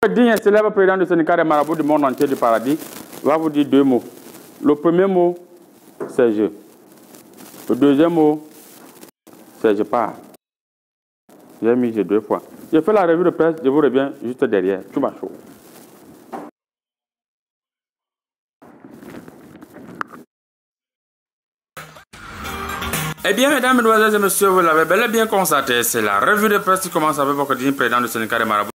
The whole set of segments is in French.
Digne et célèbre président du syndicat des marabouts du monde entier du paradis va vous dire deux mots. Le premier mot, c'est je. Le deuxième mot, c'est je pars. J'ai mis je deux fois. J'ai fait la revue de presse, je vous reviens juste derrière. Tout va chaud. Eh bien, mesdames, mesdemoiselles et messieurs, vous l'avez bel et bien constaté, c'est la revue de presse qui commence avec votre digne président du syndicat des marabouts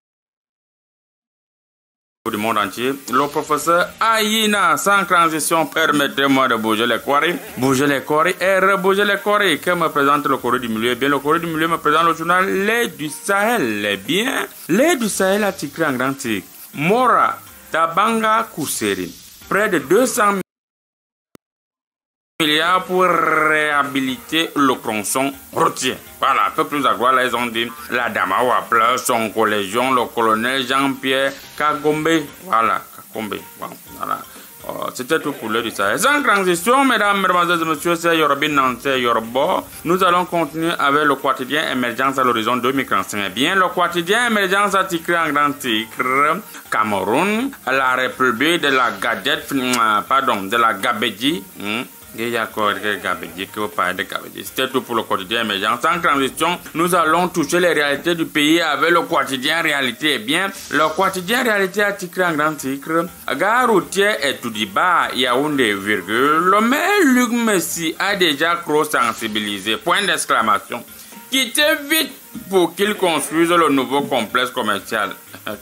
du monde entier, le professeur Aïna. Sans transition, permettez-moi de bouger les coris et rebouger les coris. Que me présente le Corée du Milieu? Eh bien, le Corée du Milieu me présente le journal Les du Sahel. Eh bien, Les du Sahel a titré en grand titre Mora Tabanga Kuseri. Près de 200 milliards pour réhabiliter le tronçon routier. Voilà, un peu plus à droite, là, ils ont dit la dame à Wapla, son collégion, le colonel Jean-Pierre Kagombe. Voilà, Kagombe. Voilà. C'était tout pour l'heure du Sahel. Sans transition, mesdames, mesdemoiselles et messieurs, c'est Yorobin Nantais Yorobo. Nous allons continuer avec le quotidien Émergence à l'horizon 2045. Eh bien, le quotidien Émergence a titré en grand titre Cameroun, la République de la Gadette, de la Gabédi. C'était tout pour le quotidien Émergence. En transition, nous allons toucher les réalités du pays avec le quotidien Réalité. Eh bien, le quotidien Réalité a titré en grand titre Gare routière et Toudiba, Yaoundé, virgule. Le maire Luc Messi a déjà trop sensibilisé. Point d'exclamation. Quittez vite pour qu'il construise le nouveau complexe commercial.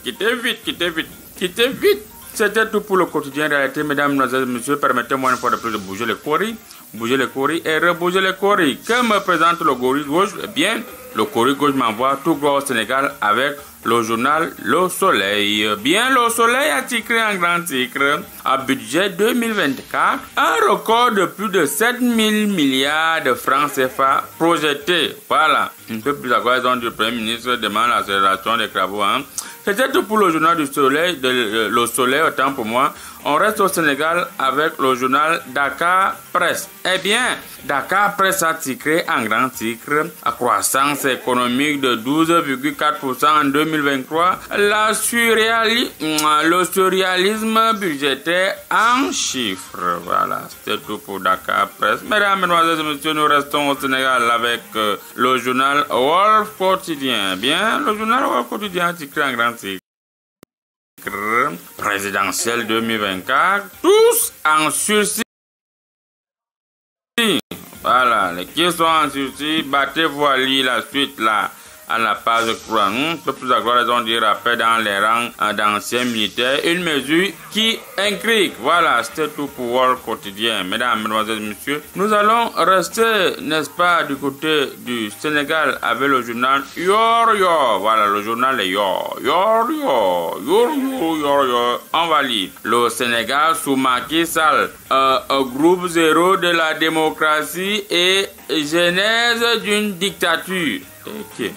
Quittez vite, quittez vite, quittez vite. C'était tout pour le quotidien Réalité, mesdames, mesdemoiselles et messieurs. Permettez-moi une fois de plus de bouger les coris et rebouger les coris. Que me présente le Corée gauche? Eh bien, le Corée gauche m'envoie tout droit au Sénégal avec le journal Le Soleil. Bien, Le Soleil a titré en grand titre à budget 2024, un record de plus de 7 000 milliards de francs CFA projeté. Voilà, un peu plus à quoi ils ont dit le Premier ministre demande l'accélération des travaux. C'était tout pour le journal du Soleil, Le Soleil, autant pour moi. On reste au Sénégal avec le journal Dakar Presse. Eh bien, Dakar Presse a titré en grand titre à croissance économique de 12,4% en 2023. Le surréalisme budgétaire en chiffres. Voilà, c'était tout pour Dakar Presse. Mesdames, mesdemoiselles et messieurs, nous restons au Sénégal avec le journal Wolf Quotidien. Eh bien, le journal Wolf Quotidien a titré en grand titre présidentielle 2024, tous en sursis. Voilà, les qui sont en sursis, battez-vous à lire la suite là. À la page 3, un peu plus à gloire, ils ont dit rappel dans les rangs d'anciens militaires, une mesure qui intrigue. Voilà, c'était tout pour World Quotidien. Mesdames, mesdemoiselles et messieurs, nous allons rester, n'est-ce pas, du côté du Sénégal avec le journal Yor Yor. Voilà, le journal est Yor Yor Yor Yor Yor Yor Yor. On va lire. Le Sénégal sous Macky Sall, groupe zéro de la démocratie et genèse d'une dictature. Okay.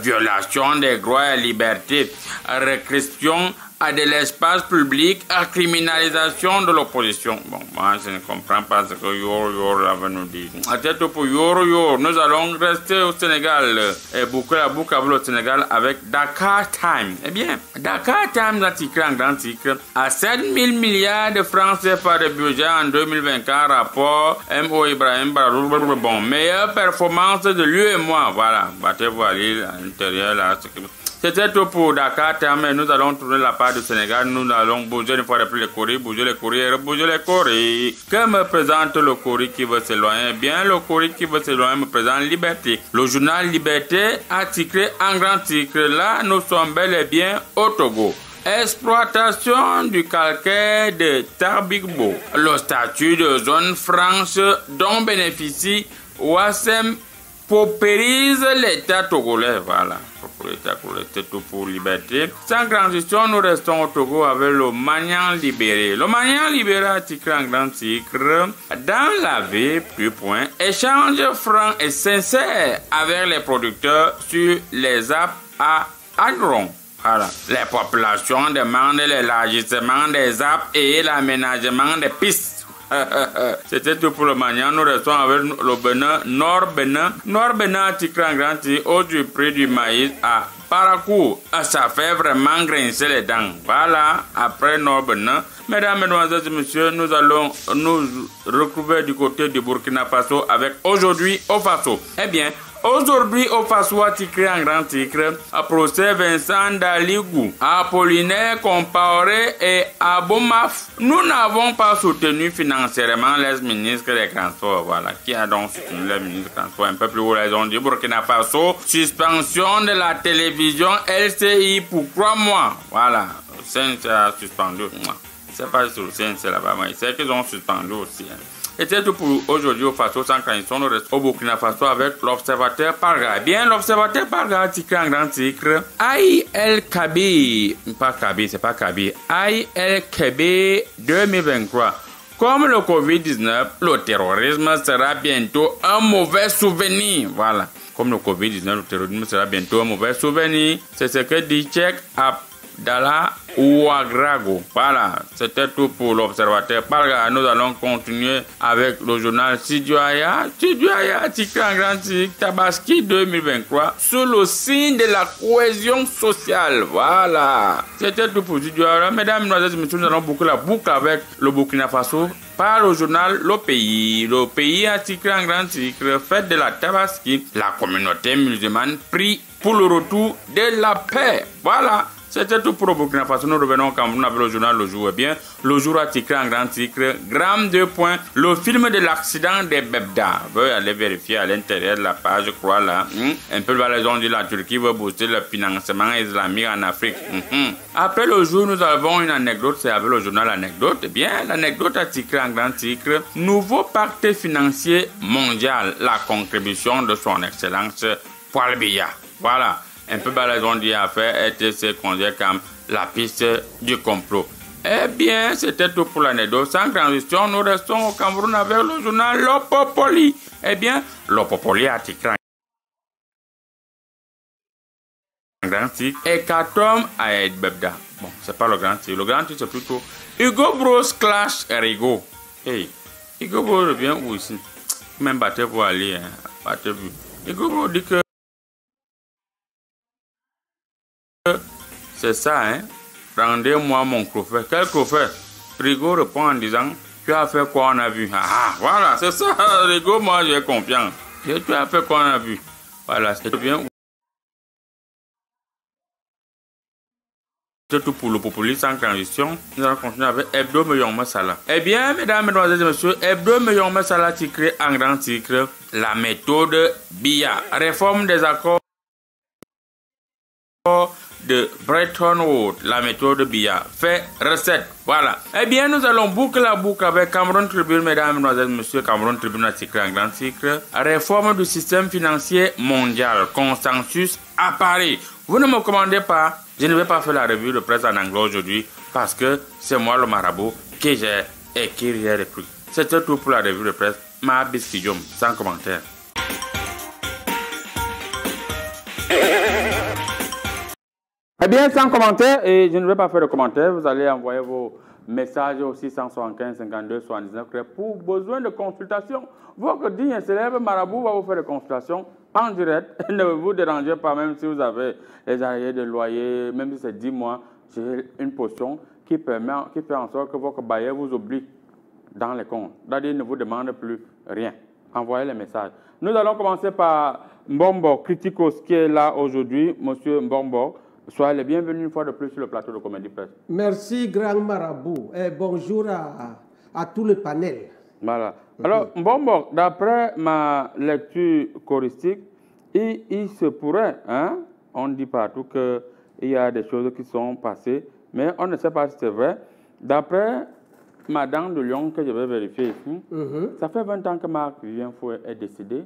Violation des droits et libertés, restriction de l'espace public, criminalisation de l'opposition. Bon, moi je ne comprends pas ce que Yor avait nous dit. À tête pour Yor, nous allons rester au Sénégal et boucler la boucle au Sénégal avec Dakar Times. Eh bien, Dakar Times a titré en grand titre à 7 000 milliards de francs CFA de budget en 2024, rapport M.O. Ibrahim Baroul. Bon, meilleure performance de l'UEMOA. Voilà, battez-vous à l'île à l'intérieur là. C'était tout pour Dakar Times. Nous allons tourner la part du Sénégal. Nous allons bouger une fois de plus les coris, bouger les coris et rebouger les coris. Que me présente le Corée qui veut s'éloigner? Bien, le Corée qui veut s'éloigner me présente Liberté. Le journal Liberté a titré en grand titre. Là, nous sommes bel et bien au Togo. Exploitation du calcaire de Tarbigbo. Le statut de zone franche dont bénéficie Ouassem paupérise l'État togolais. Voilà. C'est tout pour Liberté. Sans transition, nous restons au Togo avec le Manian Libéré. Le Manian Libéré a titré en grand titre dans la vie, plus point, échange franc et sincère avec les producteurs sur les apps à Agron. Voilà. Les populations demandent l'élargissement des apps et l'aménagement des pistes. C'était tout pour le Magnan. Nous restons avec le Bénin, Nord-Bénin. Nord-Bénin a titré en grand titre au du prix du maïs à Parakou. Ça fait vraiment grincer les dents. Voilà, après Nord-Bénin. Mesdames, Mesdemoiselles et Messieurs, nous allons nous retrouver du côté du Burkina Faso avec aujourd'hui au Faso. Eh bien, aujourd'hui, au Faso a titré en grand titre à procès Vincent Daligou, Apollinaire Compaoré et Aboumaf. Nous n'avons pas soutenu financièrement les ministres des Transports. Voilà. Qui a donc soutenu les ministres des Transports? Un peu plus haut, les ont dit Burkina Faso. Suspension de la télévision LCI pour 3 mois. Voilà. CNC a suspendu. C'est pas sur le CNC là-bas, mais c'est qu'ils ont suspendu aussi. C'était tout pour aujourd'hui au Faso sans transition. Nous restons au Burkina Faso avec l'observateur Parga. Bien, l'observateur Parga a titré en grand titre Aïe El Kabi, pas Kabi, c'est pas Kabi, Aïe El Kabi 2023. Comme le Covid-19, le terrorisme sera bientôt un mauvais souvenir. Voilà. Comme le Covid-19, le terrorisme sera bientôt un mauvais souvenir. C'est ce que dit Cheikh Abdallah Ouagrago. Voilà, c'était tout pour l'observateur. Nous allons continuer avec le journal Sidouaya. Sidouaya, titre en grand titre, Tabaski 2023, sous le signe de la cohésion sociale. Voilà, c'était tout pour Sidouaya. Mesdames, Mesdemoiselles et Messieurs, nous allons boucler la boucle avec le Burkina Faso par le journal Le Pays. Le Pays a titré en grand titre, fête de la Tabaski, la communauté musulmane prie pour le retour de la paix. Voilà. C'était tout pour le Burkina Faso. Nous revenons au Cameroun avec le journal Le Jour. Eh bien, Le Jour a titré en grand titre, Gramme 2 points, le film de l'accident des Bebda. Veuillez aller vérifier à l'intérieur de la page, je crois là. Un peu la raison de la Turquie veut booster le financement islamique en Afrique. Après Le Jour, nous avons une anecdote, c'est avec le journal Anecdote. Eh bien, l'anecdote a titré en grand titre, Nouveau pacte financier mondial, la contribution de son excellence Paul Biya. Voilà. Un peu balaison dit à faire ETC conduit comme la piste du complot. Eh bien, c'était tout pour l'anecdote. Sans transition, nous restons au Cameroun avec le journal L'Opopoli. Eh bien, L'Opopoli a titré un grand titre. Hécatombe à Ed Bebda. Bon, c'est pas le grand titre. Le grand titre, c'est plutôt Hugo Bros clash Rigo. Hey, Hugo Bros revient où ici? Même batteur pour aller, hein. Batteur vu. Hugo Bros dit que c'est ça, hein. Rendez-moi mon crofet. Quel crofet? Rigo répond en disant, tu as fait quoi on a vu? Ah, voilà, c'est ça, Rigo, moi j'ai confiance. Et tu as fait quoi on a vu? Voilà, c'est bien. C'est tout pour le populisme en transition. Nous allons continuer avec Hebdo Meillon Masala. Eh bien, mesdames, mesdemoiselles et messieurs, Hebdo Meillon Masala titré en grand titre, la méthode Biya. Réforme des accords de Bretton Woods, la méthode Biya, fait recette. Voilà. Eh bien, nous allons boucler la boucle avec Cameroun Tribune, mesdames, mesdemoiselles, messieurs. Cameroun Tribune a titré un grand titre, réforme du système financier mondial, consensus à Paris. Vous ne me commandez pas, je ne vais pas faire la revue de presse en anglais aujourd'hui parce que c'est moi le marabout que j'ai écrit les trucs. C'était tout pour la revue de presse. Ma biscuitium, sans commentaire. Eh bien, sans commentaire, et je ne vais pas faire de commentaire, vous allez envoyer vos messages au 675 52 79 pour besoin de consultation. Votre digne et célèbre marabout va vous faire des consultations en direct. Ne vous dérangez pas, même si vous avez les arriérés de loyer, même si c'est 10 mois, j'ai une potion qui fait en sorte que votre bailleur vous oublie dans les comptes. C'est-à-dire, ne vous demande plus rien. Envoyez les messages. Nous allons commencer par Mbombo Criticos qui est là aujourd'hui, monsieur Mbombo. Soyez les bienvenus une fois de plus sur le plateau de Comédie Presse. Merci, grand marabout. Et bonjour à tout le panel. Voilà. Alors, Mbombo, d'après ma lecture choristique, il se pourrait, hein, on dit partout qu'il y a des choses qui sont passées, mais on ne sait pas si c'est vrai. D'après Madame de Lyon, que je vais vérifier ici, ça fait 20 ans que Marc Vivien Fouet est décédé.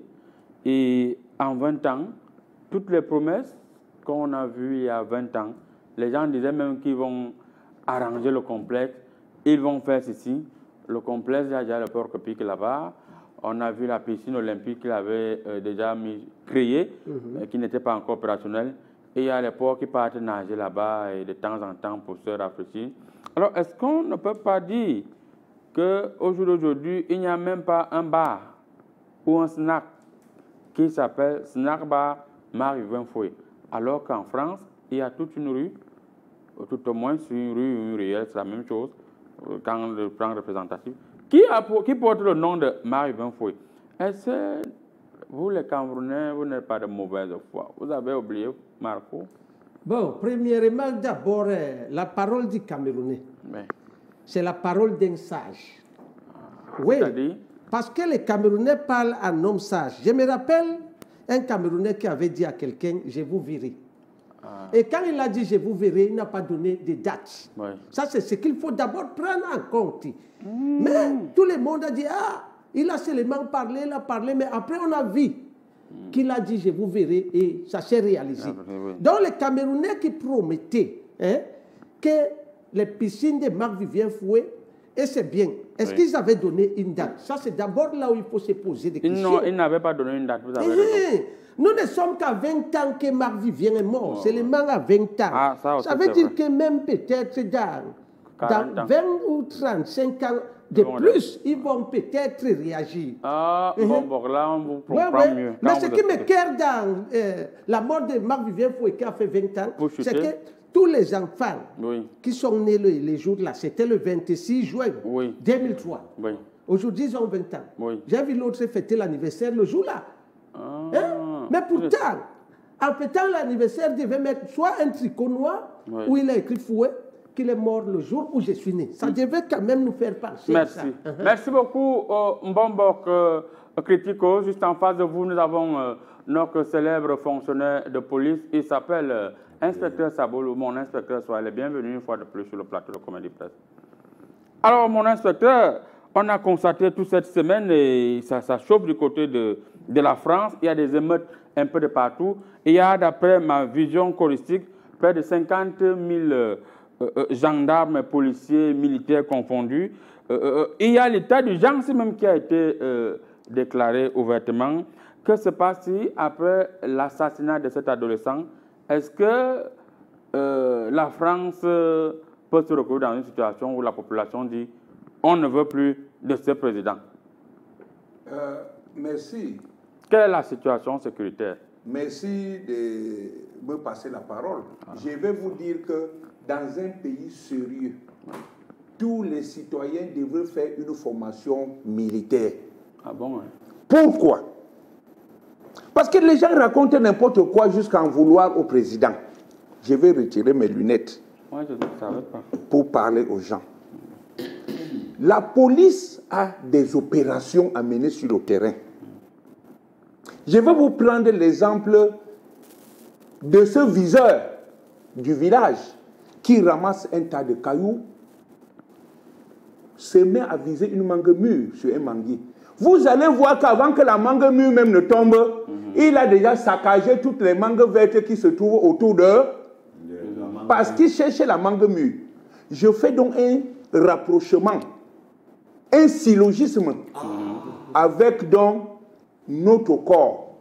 Et en 20 ans, toutes les promesses qu'on a vues il y a 20 ans, les gens disaient même qu'ils vont arranger le complexe, ils vont faire ceci. Le complexe, il y a déjà le Porc-Pic là-bas. On a vu la piscine olympique qu'il avait déjà créée, mais qui n'était pas encore opérationnelle. Et il y a les porcs qui partent nager là-bas et de temps en temps pour se rafraîchir. Alors, est-ce qu'on ne peut pas dire qu'au jour d'aujourd'hui, il n'y a même pas un bar ou un snack qui s'appelle Snack Bar Marie-Vivien Foué. Alors qu'en France, il y a toute une rue, tout au moins sur une rue ou une ruelle, c'est la même chose, quand le plan représentatif, qui porte le nom de Marie-Vivien Foué. Est-ce que vous, les Camerounais, vous n'êtes pas de mauvaise foi? Vous avez oublié Marco? Bon, premièrement, d'abord, la parole du Camerounais, c'est la parole d'un sage. Oui, parce que les Camerounais parlent en homme sage. Je me rappelle un Camerounais qui avait dit à quelqu'un, je vous verrai. Et quand il a dit, je vous verrai, il n'a pas donné de date. Ça, c'est ce qu'il faut d'abord prendre en compte. Mais tout le monde a dit, ah, il a seulement parlé, il a parlé, mais après on a vu qu'il a dit, je vous verrai, et ça s'est réalisé. Donc les Camerounais qui promettaient que les piscines de Marc-Vivien Foué, et c'est bien, est-ce qu'ils avaient donné une date? Ça, c'est d'abord là où il faut se poser des questions. Non, ils n'avaient pas donné une date, vous avez raison. Nous ne sommes qu'à 20 ans que Marc-Vivien est mort, seulement à 20 ans. Ça veut dire que même peut-être dans 20 ou 35 ans de plus, ils vont peut-être réagir. Bon, là, on vous comprend mieux. Mais ce qui me cœur dans la mort de Marc-Vivien Foué qui a fait 20 ans, c'est que tous les enfants qui sont nés les jours-là, c'était le 26 juin 2003. Aujourd'hui, ils ont 20 ans. J'ai vu l'autre fêter l'anniversaire le jour-là. Mais pourtant, en fêtant l'anniversaire, il devait mettre soit un tricot noir où il a écrit Foué, qu'il est mort le jour où je suis né. Ça devait quand même nous faire penser à ça. Merci beaucoup, Mbombok Critico. Juste en face de vous, nous avons notre célèbre fonctionnaire de police. Il s'appelle Inspecteur Saboulou. Mon inspecteur, soyez le bienvenu une fois de plus sur le plateau de Comédie Presse. Alors, mon inspecteur, on a constaté toute cette semaine, et ça chauffe du côté de la France. Il y a des émeutes un peu de partout. Il y a, d'après ma vision choristique, près de 50 000 gendarmes, policiers, militaires confondus. Il y a l'état d'urgence même qui a été déclaré ouvertement. Que se passe-t-il après l'assassinat de cet adolescent? Est-ce que la France peut se retrouver dans une situation où la population dit on ne veut plus de ce président? Merci. Quelle est la situation sécuritaire? Merci de me passer la parole. Je vais vous dire que dans un pays sérieux, tous les citoyens devraient faire une formation militaire. Ah bon? Pourquoi? Parce que les gens racontent n'importe quoi jusqu'à en vouloir au président. Je vais retirer mes lunettes pour parler aux gens. La police a des opérations à mener sur le terrain. Je vais vous prendre l'exemple de ce viseur du village qui ramasse un tas de cailloux, se met à viser une mangue mûre sur un manguier. Vous allez voir qu'avant que la mangue mûre même ne tombe, il a déjà saccagé toutes les mangues vertes qui se trouvent autour d'eux, parce qu'il cherchait la mangue mûre. Je fais donc un rapprochement, un syllogisme avec donc notre corps.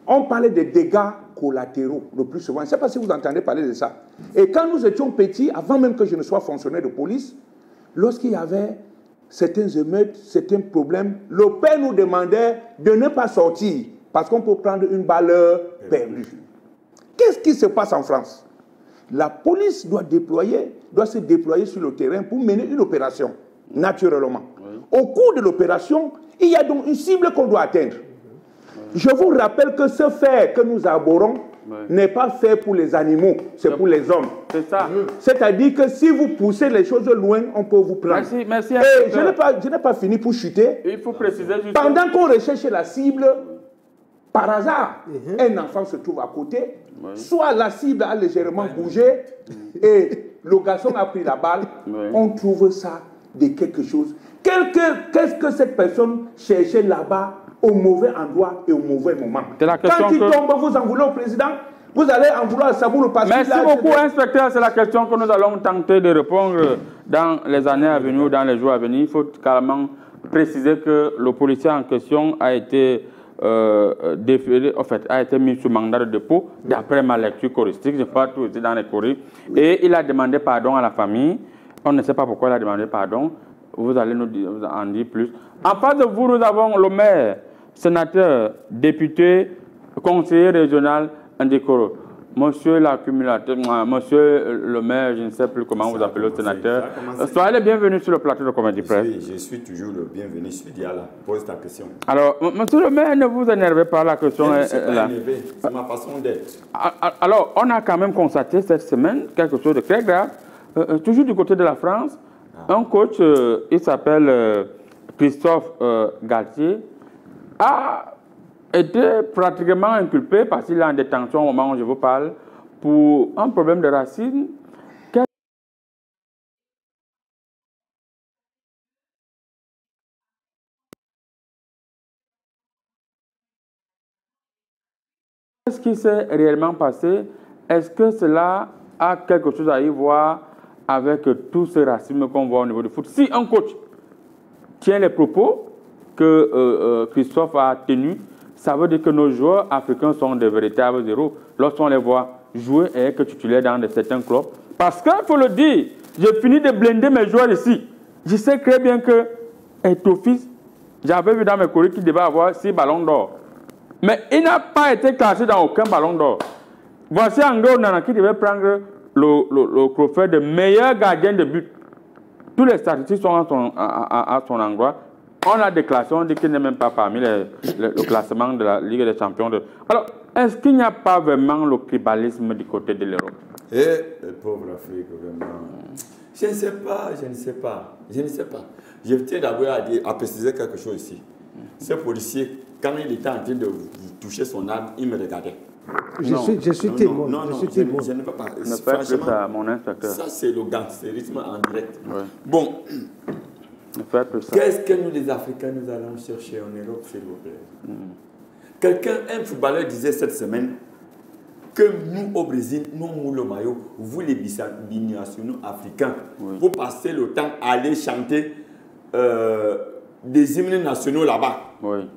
On parlait des dégâts collatéraux le plus souvent. Je ne sais pas si vous entendez parler de ça. Et quand nous étions petits, avant même que je ne sois fonctionnaire de police, lorsqu'il y avait certains émeutes, certains problèmes, le père nous demandait de ne pas sortir parce qu'on peut prendre une balle perdue. Qu'est-ce qui se passe en France? La police doit se déployer sur le terrain pour mener une opération, naturellement. Au cours de l'opération, il y a donc une cible qu'on doit atteindre. Je vous rappelle que ce fer que nous arborons n'est pas fait pour les animaux, c'est pour les hommes. C'est ça. C'est-à-dire que si vous poussez les choses loin, on peut vous prendre. Merci. Et je n'ai pas fini pour chuter. Il faut préciser juste... Pendant qu'on recherche la cible, par hasard, un enfant se trouve à côté, soit la cible a légèrement bougé et le garçon a pris la balle, on trouve ça de quelque chose. Qu'est-ce que cette personne cherchait là-bas au mauvais endroit et au mauvais moment? Quand il tombe, vous en voulez au président, vous allez en vouloir à Saboulou. Merci beaucoup, inspecteur. C'est la question que nous allons tenter de répondre dans les années à venir ou dans les jours à venir. Il faut carrément préciser que le policier en question a été déféré, en fait, a été mis sous mandat de dépôt d'après ma lecture choristique. Je n'ai pas tout été dans les choris. Et il a demandé pardon à la famille. On ne sait pas pourquoi il a demandé pardon. vous allez nous en dire plus. En face de vous, nous avons le maire, sénateur, député, conseiller régional Ndikoro. Monsieur l'accumulateur, monsieur le maire, je ne sais plus comment vous appelez le sénateur. Soyez les bienvenus sur le plateau de Comédie Presse. Je suis toujours le bienvenu. Je suis Diala. Pose ta question. Alors, monsieur le maire, ne vous énervez pas, la question est là. C'est ma façon d'être. Alors, on a quand même constaté cette semaine quelque chose de très grave. Toujours du côté de la France, un coach, il s'appelle Christophe Galtier, a été pratiquement inculpé parce qu'il est en détention au moment où je vous parle pour un problème de racisme. Qu'est-ce qui s'est réellement passé? Est-ce que cela a quelque chose à y voir avec tout ce racisme qu'on voit au niveau du foot? Si un coach tient les propos que Christophe a tenus, ça veut dire que nos joueurs africains sont des véritables héros lorsqu'on les voit jouer et être titulaires dans certains clubs. Parce qu'il faut le dire, j'ai fini de blinder mes joueurs ici. Je sais très bien que Etofis, j'avais vu dans mes courriers qu'il devait avoir 6 ballons d'or. Mais il n'a pas été classé dans aucun ballon d'or. Voici Anglo Nana qui devait prendre le trophée de meilleur gardien de but. Tous les statistiques sont à son endroit. On a déclassé, on dit qu'il n'est même pas parmi le classement de la Ligue des Champions. Alors, est-ce qu'il n'y a pas vraiment le tribalisme du côté de l'Europe? Pauvre Afrique, vraiment. Je ne sais pas, je ne sais pas, je ne sais pas. Je tiens d'abord à préciser quelque chose ici. Ce policier, quand il était en train de toucher son arme, il me regardait. Je suis témoin. Non, je ne peux pas. Ne faites plus ça, mon inspecteur. Ça, c'est le gangstérisme en direct. Ouais. Bon. Qu'est-ce que nous, les Africains, nous allons chercher en Europe, s'il vous plaît? Quelqu'un, un footballeur disait cette semaine que nous, au Brésil, nous, le maillot, vous, les binationaux africains, vous passez le temps à aller chanter des hymnes nationaux là-bas. Oui.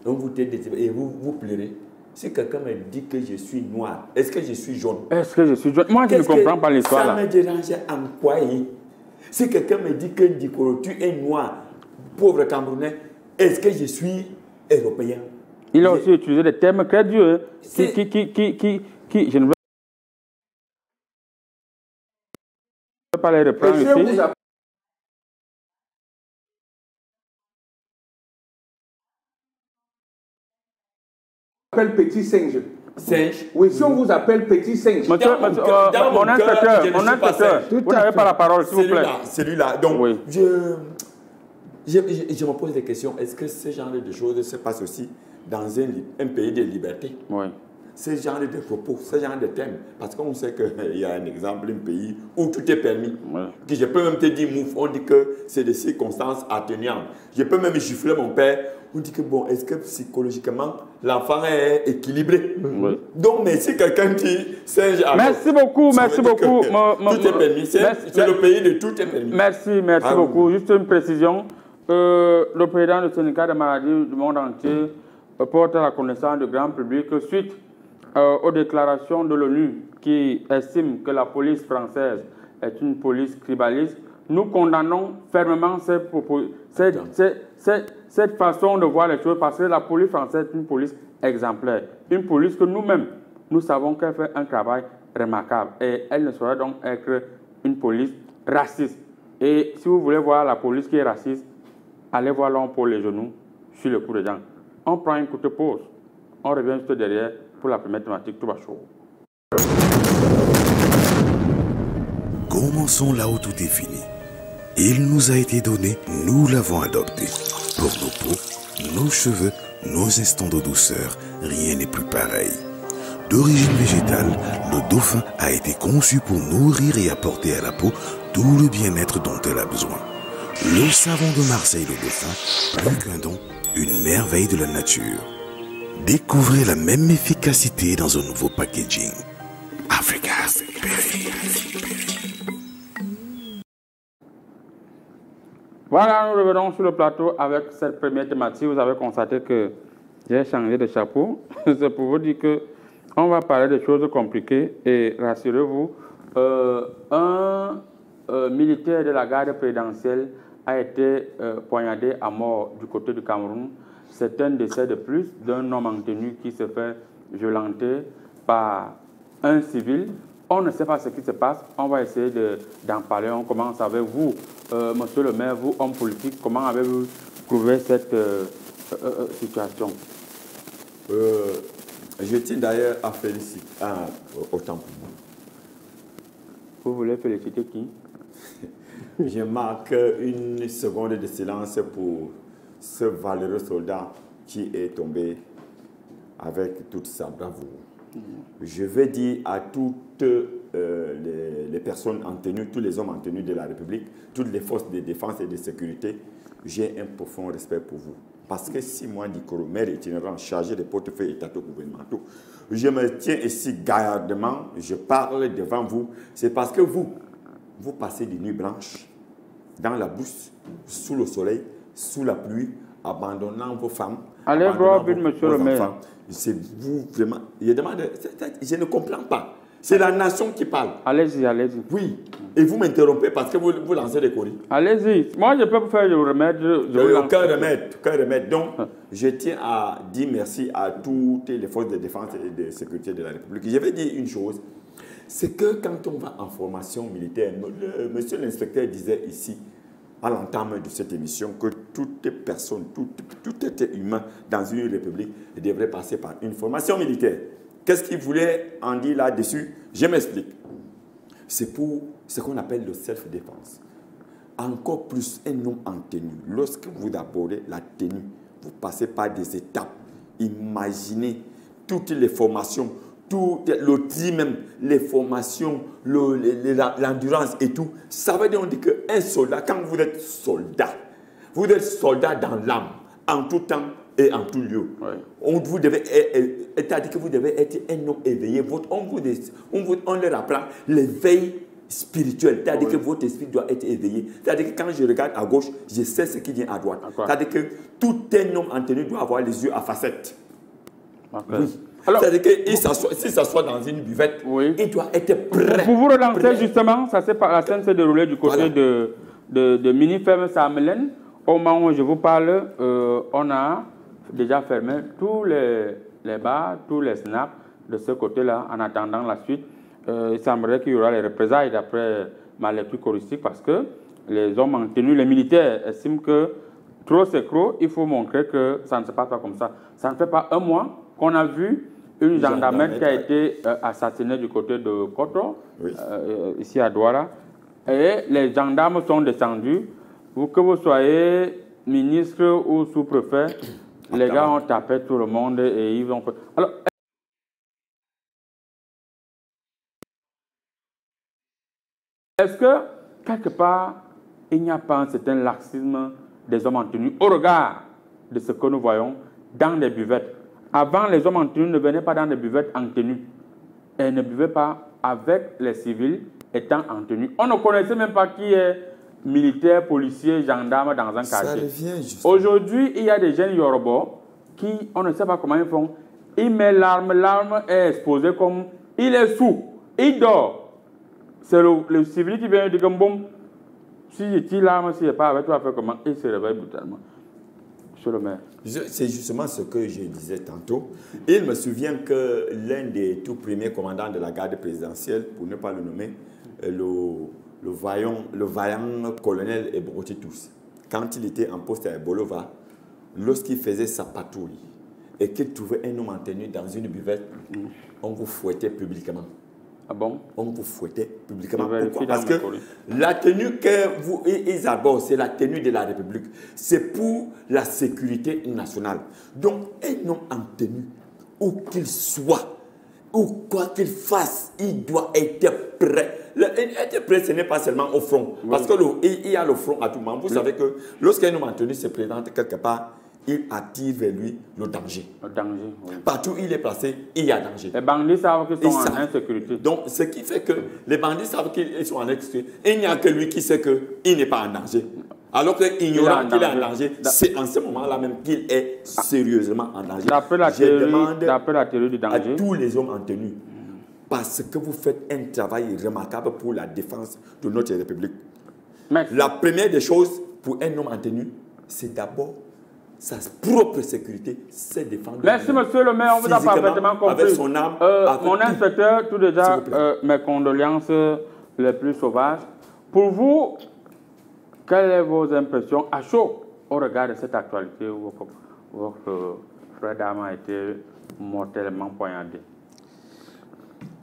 Donc, et vous pleurez. Si quelqu'un me dit que je suis noir, est-ce que je suis jaune? Est-ce que je suis jaune? Moi, je ne comprends pas l'histoire là. Ça me dérange en quoi? Si quelqu'un me dit que Ndikoro, tu es noir, pauvre Camerounais, est-ce que je suis européen? Il a aussi utilisé des termes très durs qui je ne veux pas les reprendre ici. Appelle petit singe. Singe? Oui, si on vous appelle petit singe. Mon inspecteur, vous n'avez pas la parole, s'il vous plaît. Celui-là. Donc, oui. je me pose des questions. Est-ce que ce genre de choses se passe aussi dans un pays de liberté? Oui. Ce genre de propos, ce genre de thèmes. Parce qu'on sait qu'il y a un exemple, un pays où tout est permis. Oui. Que je peux même te dire, mouf, on dit que c'est des circonstances atténuantes. Je peux même gifler mon père. On dit que bon, est-ce que psychologiquement, l'enfant est équilibré? Oui. Donc, mais si quelqu'un dit singe... Merci beaucoup, merci beaucoup. Tout est permis, c'est le pays de tout est permis. Merci beaucoup. Juste une précision. Le président du syndicat des maladies du monde entier porte à la connaissance du grand public suite aux déclarations de l'ONU qui estime que la police française est une police tribaliste. Nous condamnons fermement cette façon de voir les choses parce que la police française est une police exemplaire. Une police que nous-mêmes, nous savons qu'elle fait un travail remarquable et elle ne saurait donc être une police raciste. Et si vous voulez voir la police qui est raciste, allez voir l'homme pour les genoux sur le coup de dents. On prend une courte pause. On revient juste derrière pour la première thématique. Tout va chaud. Commençons là où tout est fini. Il nous a été donné, nous l'avons adopté. Pour nos peaux, nos cheveux, nos instants de douceur, rien n'est plus pareil. D'origine végétale, le dauphin a été conçu pour nourrir et apporter à la peau tout le bien-être dont elle a besoin. Le savon de Marseille le dauphin, plus qu'un don, une merveille de la nature. Découvrez la même efficacité dans un nouveau packaging. Africa Berry. Voilà, nous revenons sur le plateau avec cette première thématique. Vous avez constaté que j'ai changé de chapeau. C'est pour vous dire qu'on va parler de choses compliquées et rassurez-vous, un militaire de la garde présidentielle a été poignardé à mort du côté du Cameroun. C'est un décès de plus d'un homme en tenue qui se fait violenter par un civil. On ne sait pas ce qui se passe. On va essayer d'en parler. On commence avec vous, monsieur le maire, vous, homme politique. Comment avez-vous trouvé cette situation? Je tiens d'ailleurs à féliciter. Autant pour moi. Vous voulez féliciter qui? Je marque une seconde de silence pour ce valeureux soldat qui est tombé avec toute sa bravoure. Je vais dire à toutes les personnes en tenue, tous les hommes en tenue de la République, toutes les forces de défense et de sécurité, j'ai un profond respect pour vous. Parce que si moi, Dikoro, maire itinérant, chargé des portefeuilles étato-gouvernementaux, je me tiens ici gaillardement, je parle devant vous, c'est parce que vous passez des nuits blanches, dans la bourse, sous le soleil, sous la pluie, abandonnant vos femmes. Allez voir, monsieur le maire. C'est vous vraiment. Je ne comprends pas. C'est la nation qui parle. Allez-y, allez-y. Oui. Et vous m'interrompez parce que vous lancez des courriers. Allez-y. Moi, je peux vous faire le remède. Aucun remède. Donc, je tiens à dire merci à toutes les forces de défense et de sécurité de la République. Je vais dire une chose. C'est que quand on va en formation militaire, monsieur l'inspecteur disait ici, à l'entame de cette émission, que toute personne, tout être humain dans une république devrait passer par une formation militaire. Qu'est-ce qu'il voulait en dire là-dessus? Je m'explique. C'est pour ce qu'on appelle le self-défense. Encore plus un homme en tenue. Lorsque vous abordez la tenue, vous passez par des étapes. Imaginez toutes les formations, tout le team même, les formations, l'endurance et tout. Ça veut dire qu'un soldat, quand vous êtes soldat dans l'âme, en tout temps et en tout lieu. Oui. Vous devez être un homme éveillé. On leur apprend l'éveil spirituel. C'est-à-dire que votre esprit doit être éveillé. C'est-à-dire que quand je regarde à gauche, je sais ce qui vient à droite. C'est-à-dire que tout un homme en tenue doit avoir les yeux à facettes. Oui. C'est-à-dire que s'il s'assoit dans une buvette, oui, il doit être prêt. Pour vous relancer justement, la scène s'est déroulée du côté de Mini-Ferme Samelen. Au moment où je vous parle, on a déjà fermé tous les bars, tous les snaps de ce côté-là en attendant la suite. Il semblerait qu'il y aura les représailles d'après ma lecture choristique parce que les hommes en tenue, les militaires estiment que trop c'est trop, il faut montrer que ça ne se passe pas comme ça. Ça ne fait pas un mois qu'on a vu une gendarmerie qui a été assassinée du côté de Koto, oui, ici à Douala. Et les gendarmes sont descendus. Que vous soyez ministre ou sous-préfet, les gars ont tapé tout le monde et ils ont fait... Alors, est-ce que, quelque part, il n'y a pas un certain laxisme des hommes en tenue au regard de ce que nous voyons dans les buvettes? Avant, les hommes en tenue ne venaient pas dans les buvettes en tenue. Et ne buvaient pas avec les civils étant en tenue. On ne connaissait même pas qui est militaire, policier, gendarme dans un quartier. Aujourd'hui, il y a des jeunes Yoruba qui, on ne sait pas comment ils font. Il met l'arme est exposée comme il est sous, il dort. C'est le civil qui vient dire comme bon, si je tire l'arme, si je n'ai pas avec toi, faire comment? Il se réveille brutalement. Monsieur le maire. C'est justement ce que je disais tantôt. Il me souvient que l'un des tout premiers commandants de la garde présidentielle, pour ne pas le nommer, le vaillant colonel Ebrotitus, quand il était en poste à Bolova, lorsqu'il faisait sa patrouille et qu'il trouvait un homme en tenue dans une buvette, on vous fouettait publiquement. Ah bon? On vous fouettait publiquement. Pourquoi? Parce que la tenue qu'ils abordent, c'est la tenue de la République. C'est pour la sécurité nationale. Donc, un homme en tenue, où qu'il soit, ou quoi qu'il fasse, il doit être prêt. Être prêt, ce n'est pas seulement au front. Oui. Parce qu'il y a le front à tout moment. Vous savez que lorsqu'un homme en tenue se présente quelque part, il attire vers lui le danger. Le danger, oui. Partout où il est placé, il y a danger. Les bandits savent qu'ils sont en insécurité. Donc, ce qui fait que les bandits savent qu'ils sont en insécurité. Il n'y a que lui qui sait qu'il n'est pas en danger. Alors qu'ignorant qu'il est en danger, c'est en ce moment-là même qu'il est sérieusement en danger. D'après la théorie du danger, à tous les hommes en tenue, parce que vous faites un travail remarquable pour la défense de notre République. Merci. La première des choses pour un homme en tenue, c'est d'abord sa propre sécurité, c'est défendre. Merci, monsieur le maire, on vous a parfaitement compris. Avec son âme, mon inspecteur, tout déjà, mes condoléances les plus sauvages. Pour vous, quelles sont vos impressions à chaud au regard de cette actualité où votre frère d'âme a été mortellement poignardé?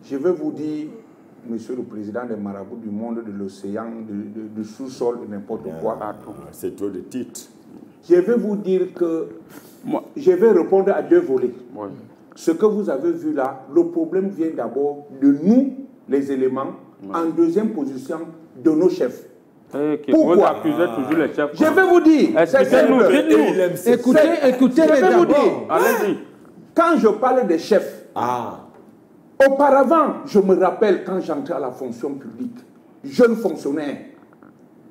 Je vais vous dire, monsieur le président des marabouts du monde, de l'océan, du sous-sol, de n'importe quoi. C'est trop de titres. Je vais vous dire que je vais répondre à deux volets. Oui. Ce que vous avez vu là, le problème vient d'abord de nous, les éléments, en deuxième position de nos chefs. Pourquoi vous accusez toujours les chefs? Je vais vous dire, c'est simple. Écoutez, je vais vous dire. Allez-y. Quand je parle des chefs, auparavant, je me rappelle quand j'entrais à la fonction publique, jeune fonctionnaire,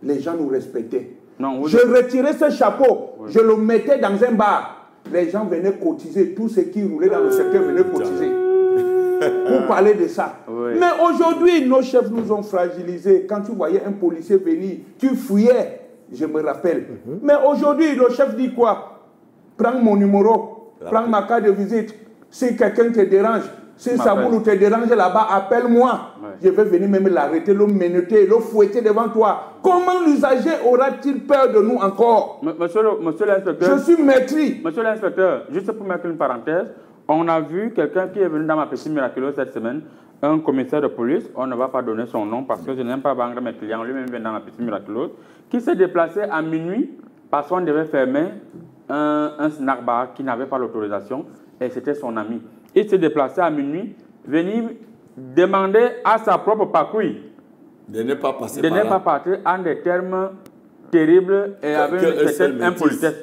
les gens nous respectaient. Non, je retirais ce chapeau, je le mettais dans un bar. Les gens venaient cotiser, tous ceux qui roulaient dans le secteur venaient cotiser. Pour parler de ça. Oui. Mais aujourd'hui, nos chefs nous ont fragilisés. Quand tu voyais un policier venir, tu fouillais, je me rappelle. Mais aujourd'hui, le chef dit quoi? Prends mon numéro, prends ma carte de visite. Si quelqu'un te dérange, si Saboulou te dérange là-bas, appelle-moi. Ouais. Je vais venir même l'arrêter, le menotter, le fouetter devant toi. Comment l'usager aura-t-il peur de nous encore? Monsieur l'inspecteur. Je suis maîtris. Monsieur l'inspecteur, juste pour mettre une parenthèse, on a vu quelqu'un qui est venu dans ma piscine miraculeuse cette semaine, un commissaire de police, on ne va pas donner son nom parce que je n'aime pas vendre mes clients, lui-même vient dans ma piscine miraculeuse, qui s'est déplacé à minuit parce qu'on devait fermer un snack bar qui n'avait pas l'autorisation et c'était son ami. Il s'est déplacé à minuit, venir demander à sa propre patrouille de ne pas passer de ne pas partir en des termes terribles et avec une certaine impolitesse.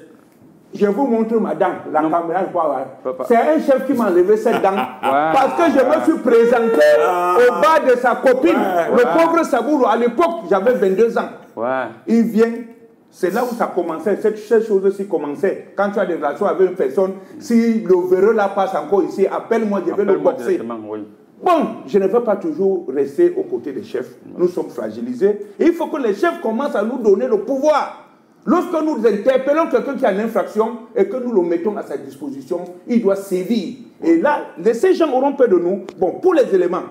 Je vous montre ma dent, la caméra, je vois. C'est un chef qui m'a enlevé cette dent parce que je me suis présenté au bar de sa copine, le pauvre Saboulou. À l'époque, j'avais 22 ans. Il vient, c'est là où ça commençait, cette chose-ci commençait. Quand tu as des relations avec une personne, si le verreux là passe encore ici, appelle-moi, je vais le boxer. Bon, je ne veux pas toujours rester aux côtés des chefs. Nous sommes fragilisés. Et il faut que les chefs commencent à nous donner le pouvoir. Lorsque nous interpellons quelqu'un qui a une infraction et que nous le mettons à sa disposition, il doit sévir. Et là, ces gens auront peur de nous. Bon, pour les éléments,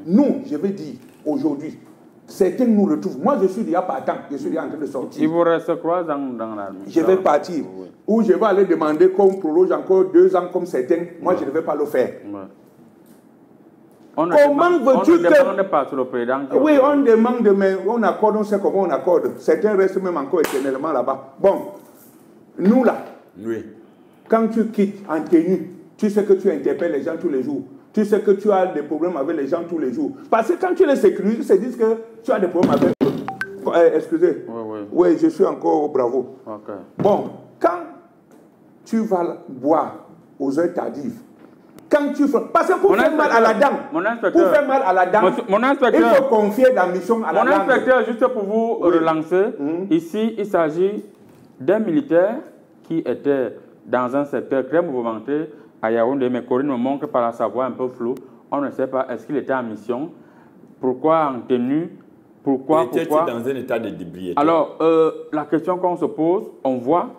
nous, je vais dire, aujourd'hui, certains nous retrouvent. Moi, je suis déjà partant, je suis déjà en train de sortir. Il vous reste quoi dans l'armée? Je vais partir. Oui. Ou je vais aller demander qu'on prolonge encore 2 ans comme certains. Moi, je ne vais pas le faire. Comment veux-tu que... demande pas sur le président. Oui, on demande, mais on accorde, on sait comment on accorde. Certains restent même encore éternellement là-bas. Bon, nous là, quand tu quittes en tenue, tu sais que tu interpelles les gens tous les jours. Tu sais que tu as des problèmes avec les gens tous les jours. Parce que quand tu les sécurises, ils se disent que tu as des problèmes avec eux. Excusez. Oui, je suis encore bravo. Bon, quand tu vas boire aux heures tardives, quand tu fais... Parce que pour faire mal à la dame, il faut confier la mission à la dame. Mon inspecteur, juste pour vous relancer, ici, il s'agit d'un militaire qui était dans un secteur très mouvementé à Yaoundé, mais Corinne me montre par la savoir un peu floue. On ne sait pas, est-ce qu'il était en mission? Pourquoi en tenue? Pourquoi? Il était dans un état de débriété. Alors, la question qu'on se pose, on voit...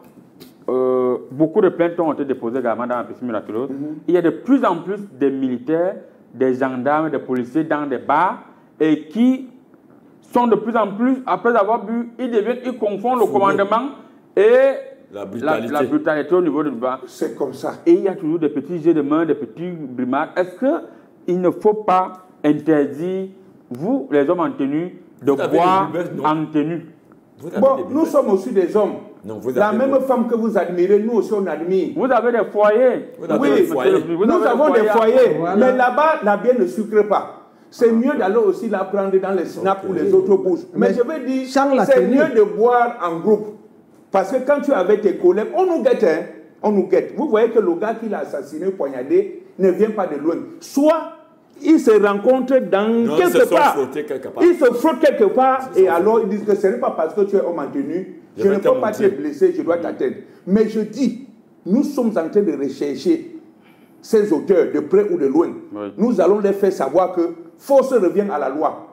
beaucoup de plaintes ont été déposées également dans la piscine miraculeuse. Il y a de plus en plus de militaires, des gendarmes, des policiers dans des bars et qui sont de plus en plus, après avoir bu, ils confondent le commandement et la brutalité au niveau du bar. C'est comme ça. Et il y a toujours des petits jets de main, des petits brimades. Est-ce qu'il ne faut pas interdire, vous, les hommes en tenue, de boire en tenue? Bon, nous sommes aussi des hommes. Non, la même femme que vous admirez, nous aussi on admire. Vous avez des foyers. Nous avons des foyers. Voilà. Mais là-bas, la bière ne sucre pas. C'est mieux d'aller aussi la prendre dans les snaps où les autres bougent. Mais je veux dire, c'est mieux de boire en groupe. Parce que quand tu es avec tes collègues, on nous guette. Hein? On nous guette. Vous voyez que le gars qui l'a assassiné, poignardé, ne vient pas de loin. Soit ils se rencontrent dans quelque part. Ils se frottent quelque part et alors ils disent que ce n'est pas parce que tu es homme en tenue, je ne peux pas te blesser, je dois t'atteindre. Mais je dis, nous sommes en train de rechercher ces auteurs de près ou de loin. Nous allons les faire savoir que force revient à la loi.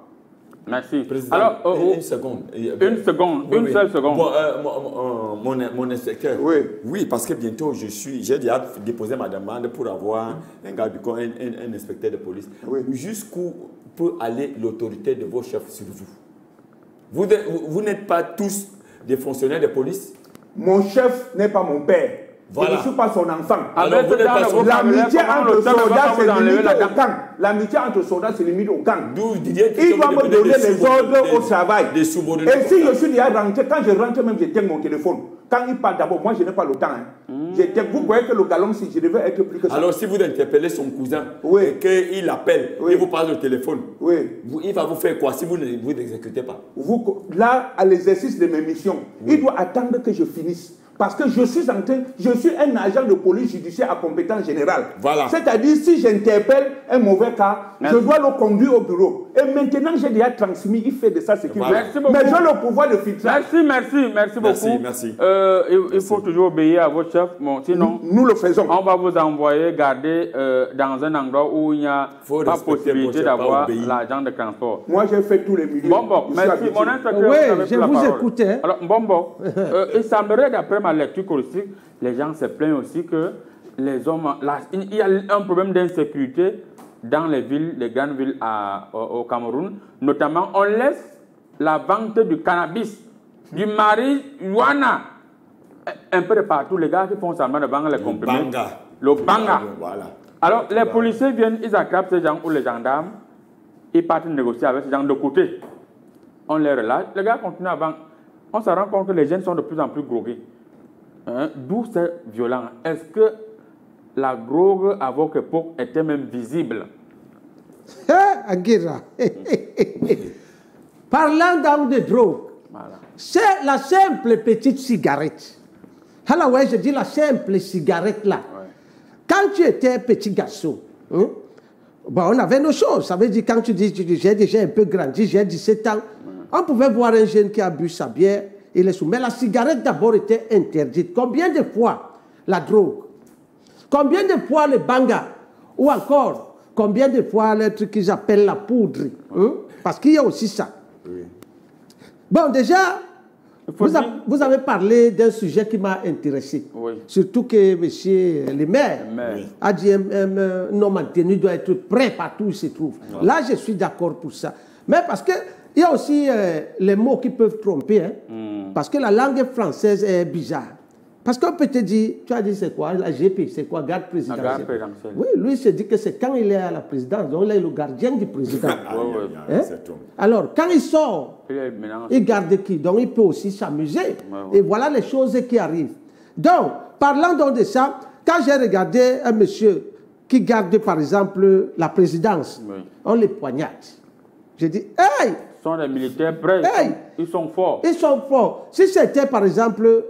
Merci. Président, alors, une seconde. Une seule seconde. Bon, mon inspecteur. Oui. Oui, parce que bientôt, j'ai déjà déposé ma demande pour avoir un gars du corps, un inspecteur de police. Oui. Jusqu'où peut aller l'autorité de vos chefs sur vous? Vous n'êtes pas tous des fonctionnaires de police? Mon chef n'est pas mon père. Voilà. Je ne suis pas son enfant. Alors, vous n'êtes pas son L'amitié entre soldats se limite au camp. L'amitié entre soldats se limite au camp. Il doit me donner les ordres au travail. Et si je suis déjà rentré, quand je rentre même, je tiens mon téléphone. Quand il parle d'abord, moi je n'ai pas le temps. Vous croyez que le galon, si je devais être plus que ça? Alors si vous interpellez son cousin et qu'il appelle, il vous parle au téléphone, il va vous faire quoi si vous n'exécutez pas? Là, à l'exercice de mes missions, il doit attendre que je finisse. Parce que je suis un agent de police judiciaire à compétence générale. Voilà. C'est-à-dire, si j'interpelle un mauvais cas, je dois le conduire au bureau. Et maintenant, j'ai déjà transmis, il fait de ça ce qu'il veut. Mais j'ai le pouvoir de filtrer. Merci beaucoup. Merci. Il faut toujours obéir à votre chef. Bon, sinon, nous le faisons. On va vous envoyer garder dans un endroit où il n'y a pas possibilité d'avoir l'agent de transport. Moi, j'ai fait tous les milieux. Bon, merci. Mon inspecteur, oui, je vous écoute. Alors, bon, il semblerait, d'après ma lecture touristique, les gens se plaignent aussi que les hommes... il y a un problème d'insécurité dans les villes, les grandes villes au Cameroun. Notamment, on laisse la vente du cannabis, du marijuana, un peu de partout. Les gars qui font semblant de vendre les comprimés. Le banga. Voilà. Alors, les policiers viennent, ils attrapent ces gens ou les gendarmes, ils partent négocier avec ces gens de côté. On les relâche, les gars continuent à vendre. On se rend compte que les jeunes sont de plus en plus drogués. D'où c'est violent. Est-ce que la drogue à votre époque était même visible? Aguirre. Parlant donc de drogue, c'est la simple petite cigarette. Alors ouais, je dis la simple cigarette là. Quand tu étais petit garçon, on avait nos choses. Ça veut dire quand tu dis j'ai déjà un peu grandi, j'ai 17 ans, on pouvait voir un jeune qui a bu sa bière. Mais la cigarette d'abord était interdite. Combien de fois la drogue? Combien de fois le banga? Ou encore, combien de fois le truc qu'ils appellent la poudre? Parce qu'il y a aussi ça. Oui. Bon, déjà, vous avez parlé d'un sujet qui m'a intéressé. Oui. Surtout que M. le maire a dit un homme en tenue doit être prêt partout où il se trouve. Ouais. Là, je suis d'accord pour ça. Mais parce que il y a aussi les mots qui peuvent tromper, parce que la langue française est bizarre. Parce qu'on peut te dire, tu as dit c'est quoi, la GP, c'est quoi, garde présidentielle. Oui, lui il se dit que c'est quand il est à la présidence, donc il est le gardien du président. Alors, quand il sort, il garde qui? Donc il peut aussi s'amuser. Et voilà les choses qui arrivent. Donc, parlant donc de ça, quand j'ai regardé un monsieur qui garde par exemple la présidence, on les poignarde. J'ai dit, hey! Ce sont des militaires prêts, ils sont forts. Ils sont forts. Si c'était par exemple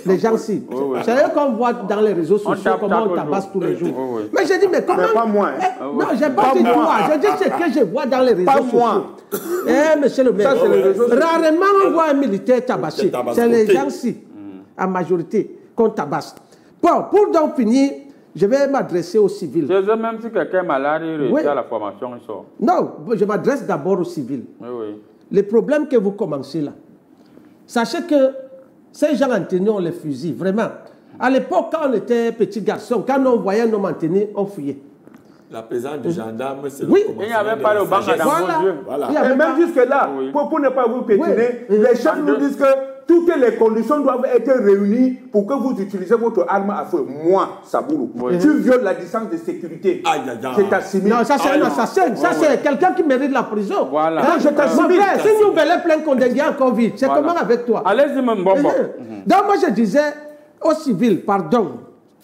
les gens-ci, c'est eux qu'on voit dans les réseaux sociaux, comment on tabasse tous les jours. Mais j'ai dit, mais comment? Mais pas moi. Non, je n'ai pas dit moi. J'ai dit ce que je vois dans les réseaux sociaux. Monsieur le maire, rarement on voit un militaire tabassé. C'est les gens-ci, en majorité, qu'on tabasse. Bon, pour donc finir, je vais m'adresser aux civils. Même si quelqu'un est malade, il réussit à la formation, il sort. Non, je m'adresse d'abord aux civils. Les problèmes que vous commencez là, sachez que ces gens en tenue, on les fusille, vraiment. À l'époque, quand on était petit garçon, quand on voyait un homme en tenue, on fuyait. La présence du gendarme, c'est oui. Il n'y avait pas le banc dans vos yeux. Et même jusque-là, pour ne pas vous pétiner, les chefs nous disent que toutes les conditions doivent être réunies pour que vous utilisez votre arme à feu. Moi, Saboulou, tu violes la distance de sécurité. Je t'assimile. Non, ça c'est un assassin. Ça c'est quelqu'un qui mérite la prison. Voilà. Non, je t'assimile. Si nous venons plein contingent encore vite, c'est comment avec toi? Allez-y, mon bon. Donc moi je disais aux civils, pardon,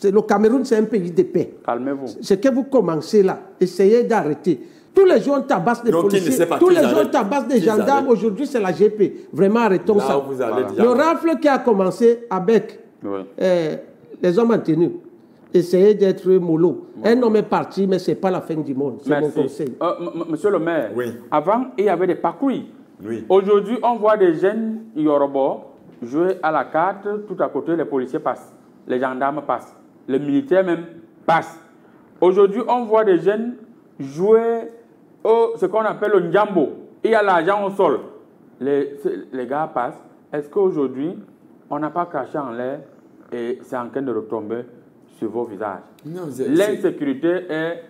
le Cameroun c'est un pays de paix. Calmez-vous. Ce que vous commencez là, essayez d'arrêter. Tous les jours, on tabasse des policiers. Tous les jours, on tabasse des gendarmes. Aujourd'hui, c'est la GP. Vraiment, arrêtons ça. Le rafle qui a commencé avec les hommes en tenue. Essayez d'être mollo. Un homme est parti, mais ce n'est pas la fin du monde. C'est mon conseil. Monsieur le maire, avant, il y avait des parcours. Aujourd'hui, on voit des jeunes Yoruba jouer à la carte. Tout à côté, les policiers passent. Les gendarmes passent. Les militaires même passent. Aujourd'hui, on voit des jeunes jouer ce qu'on appelle le njambo. il y a l'argent au sol. Les gars passent. Est-ce qu'aujourd'hui, on n'a pas craché en l'air et c'est en train de retomber sur vos visages? L'insécurité est...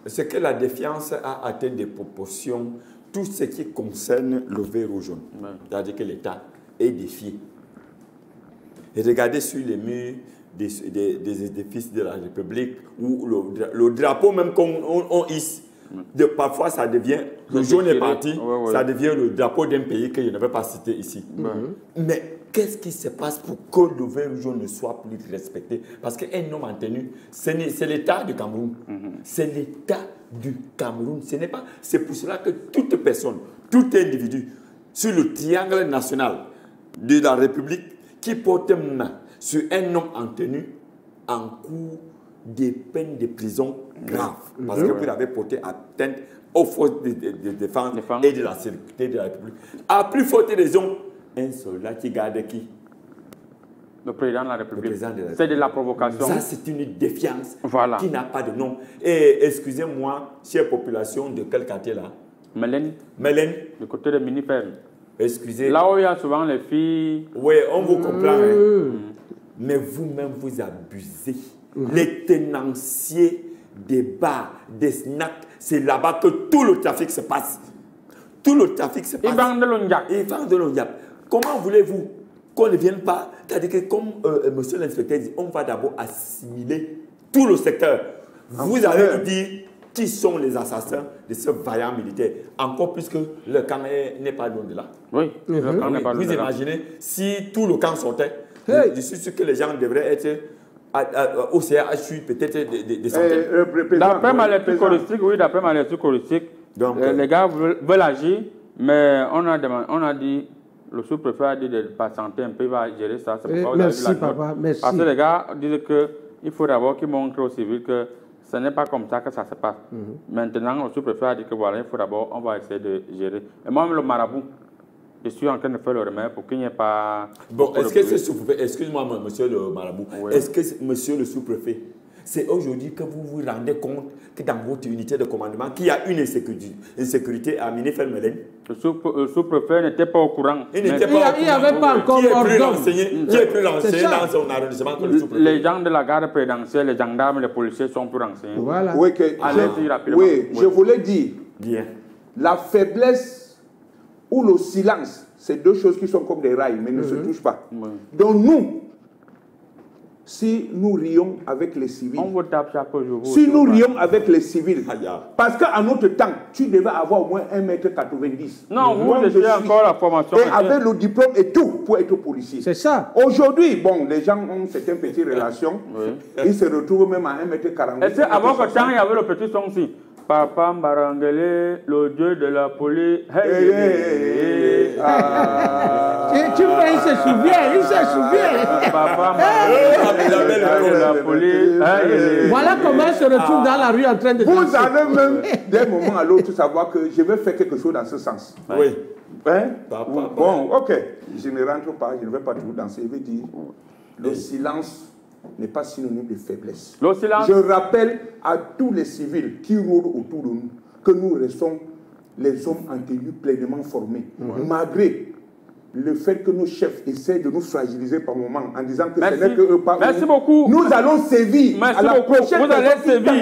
C'est que la défiance a atteint des proportions, tout ce qui concerne le vert ou jaune. C'est-à-dire que l'État est défié. Et regardez sur les murs des édifices de la République, où le drapeau même qu'on hisse, parfois ça devient, le jaune est parti, ça devient le drapeau d'un pays que je ne vais pas citer ici. Mais qu'est-ce qui se passe pour que le vert jaune ne soit plus respecté? Parce qu'un homme en tenue, c'est l'État du Cameroun. C'est l'État du Cameroun. C'est pour cela que toute personne, tout individu, sur le triangle national de la République, qui porte main sur un homme en tenue, en cours des peines de prison graves. Parce que vous avez porté atteinte aux forces de défense et de la sécurité de la République. À plus forte raison, un soldat qui garde qui? Le président de la République. C'est de la provocation. Ça, c'est une défiance qui n'a pas de nom. Et excusez-moi, chère population, de quel quartier là? Mélène. Du côté de Miniferme. Excusez. Là où il y a souvent les filles. Oui, on vous comprend. Hein. Mais vous-même, vous abusez. Les tenanciers des bars, des snacks, c'est là-bas que tout le trafic se passe. Tout le trafic se passe. Ils vendent de l'ondiap. Ils vendent de l'ondiap. Comment voulez-vous qu'on ne vienne pas? C'est-à-dire que comme monsieur l'inspecteur dit, on va d'abord assimiler tout le secteur. Vous allez nous dire qui sont les assassins de ce vaillant militaire. Encore plus que le camp n'est pas loin de là. Oui, le camp n'est pas loin de là. Vous imaginez si tout le camp sortait, je suis sûr que les gens devraient être au CHU peut-être des centaines. D'après ma lecture choristique, les gars veulent agir, mais on a dit, le sous-préfet a dit de patienter un peu, il va gérer ça. Merci papa, merci. Parce que les gars disent qu'il faut d'abord qu'ils montrent aux civils que ce n'est pas comme ça que ça se passe. Maintenant, le sous-préfet a dit que voilà, il faut d'abord, on va essayer de gérer. Et moi, le marabout, je suis en train de faire le remède pour qu'il n'y ait pas... Bon, est-ce que ce sous-préfet, excuse-moi, monsieur le marabout, est-ce que monsieur le sous-préfet, c'est aujourd'hui que vous vous rendez compte que dans votre unité de commandement, qu'il y a une insécurité à Miniferme-Mélène? Le sous-préfet n'était pas au courant. Il n'y avait pas encore ordre. Qui est plus renseigné dans son arrondissement que le sous-préfet? Les gens de la garde présidentielle, les gendarmes, les policiers sont plus renseignés. Voilà. Oui, je voulais dire, bien, la faiblesse ou le silence, c'est deux choses qui sont comme des rails, mais ne se touchent pas. Donc nous, si nous rions avec les civils, on vous tape chaque jour. si nous rions avec les civils, parce qu'à notre temps, tu devais avoir au moins 1,90 m. Non, vous étiez encore la formation. Et avec le diplôme et tout pour être policier. C'est ça. Aujourd'hui, bon, les gens ont certaines petites relations. Ils se retrouvent même à 1,40 m. Est-ce qu'avant que temps, il y avait le petit son aussi? Papa Mbarangele, le dieu de la police. Tu vois, il se souvient, Papa Mbarangele, la police. Voilà comment il se retrouve dans la rue en train de danser. Vous avez même d'un moment à l'autre savoir que je vais faire quelque chose dans ce sens. Oui. Hein? Bon, ok. Je ne rentre pas, je ne vais pas toujours danser. Je vais dire, le silence n'est pas synonyme de faiblesse. Le silence. Je rappelle à tous les civils qui roulent autour de nous que nous restons les hommes en tenue pleinement formés. Malgré le fait que nos chefs essaient de nous fragiliser par moments en disant que ce n'est que eux pas. Merci beaucoup. Nous allons sévir. Merci beaucoup. Vous allez sévir.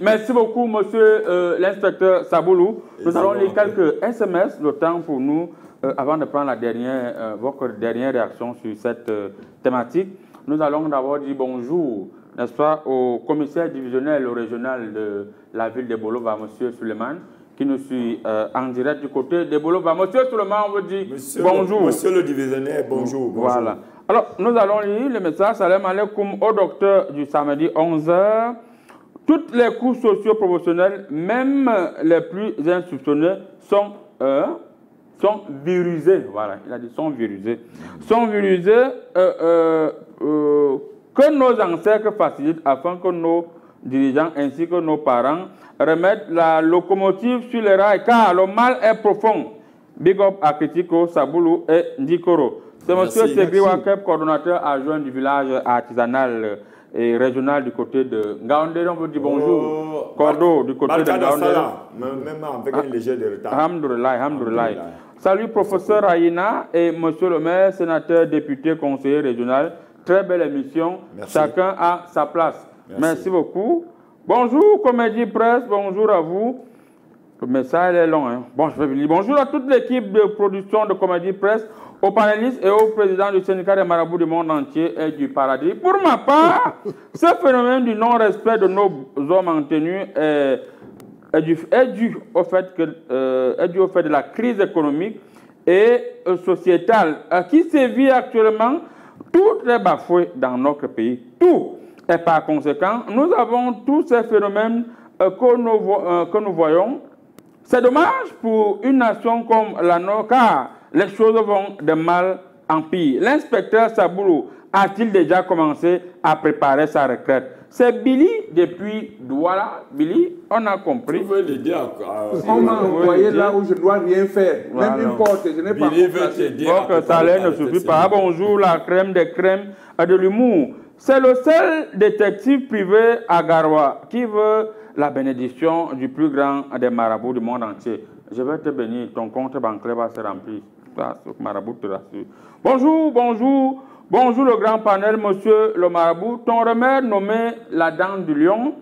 Merci beaucoup, monsieur l'inspecteur Saboulou. Nous allons lire quelques SMS, le temps pour nous, avant de prendre votre dernière réaction sur cette thématique. Nous allons d'abord dire bonjour, n'est-ce pas, au commissaire divisionnaire régional de la ville de Bolova, M. Suleiman, qui nous suit en direct du côté de Bolova. M. Suleiman, on vous dit bonjour. Monsieur le divisionnaire, bonjour. Voilà. Alors, nous allons lire le message Salam alaikum au docteur du samedi 11h. Toutes les cours socio-professionnels, même les plus insoupçonnés, sont virusés. Voilà, il a dit sont virusés. Sont virusés que nos ancêtres facilitent afin que nos dirigeants ainsi que nos parents remettent la locomotive sur les rails car le mal est profond. Big up à Kritiko, Saboulou et Ndikoro. C'est M. Segri Wakeb, coordonnateur adjoint du village artisanal et régional du côté de Ngaoundé. On vous dit bonjour. Cordo du côté de Ngaoundé. Même avec un léger de retard. Alhamdoulilah. Salut professeur Aïna et monsieur le maire, sénateur, député, conseiller régional. Très belle émission. Merci. Chacun a sa place. Merci beaucoup. Bonjour Comédie Presse, bonjour à vous. Le message est long. Hein. Bon, je vais venir. Bonjour à toute l'équipe de production de Comédie Presse, aux panélistes et au président du syndicat des marabouts du monde entier et du paradis. Pour ma part, ce phénomène du non-respect de nos hommes en tenue est dû au fait de la crise économique et sociétale qui sévit actuellement toutes les bafouées dans notre pays. Tout. Et par conséquent, nous avons tous ces phénomènes que nous voyons. C'est dommage pour une nation comme la nôtre, car les choses vont de mal en pire. L'inspecteur Saboulou a-t-il déjà commencé à préparer sa retraite? C'est Billy depuis Douala. Billy, on a compris. Vous voulez l'aider on m'a envoyé là où je ne dois rien faire. Voilà. Même une porte, je n'ai pas placé. Donc, ça ne suffit pas. Bonjour, la crème des crèmes de l'humour. C'est le seul détective privé à Garoua qui veut la bénédiction du plus grand des marabouts du monde entier. Je vais te bénir, ton compte bancaire va se remplir. Ça, ce marabout te rassure. Bonjour le grand panel, monsieur le marabout. Ton remède nommé la dent du lion,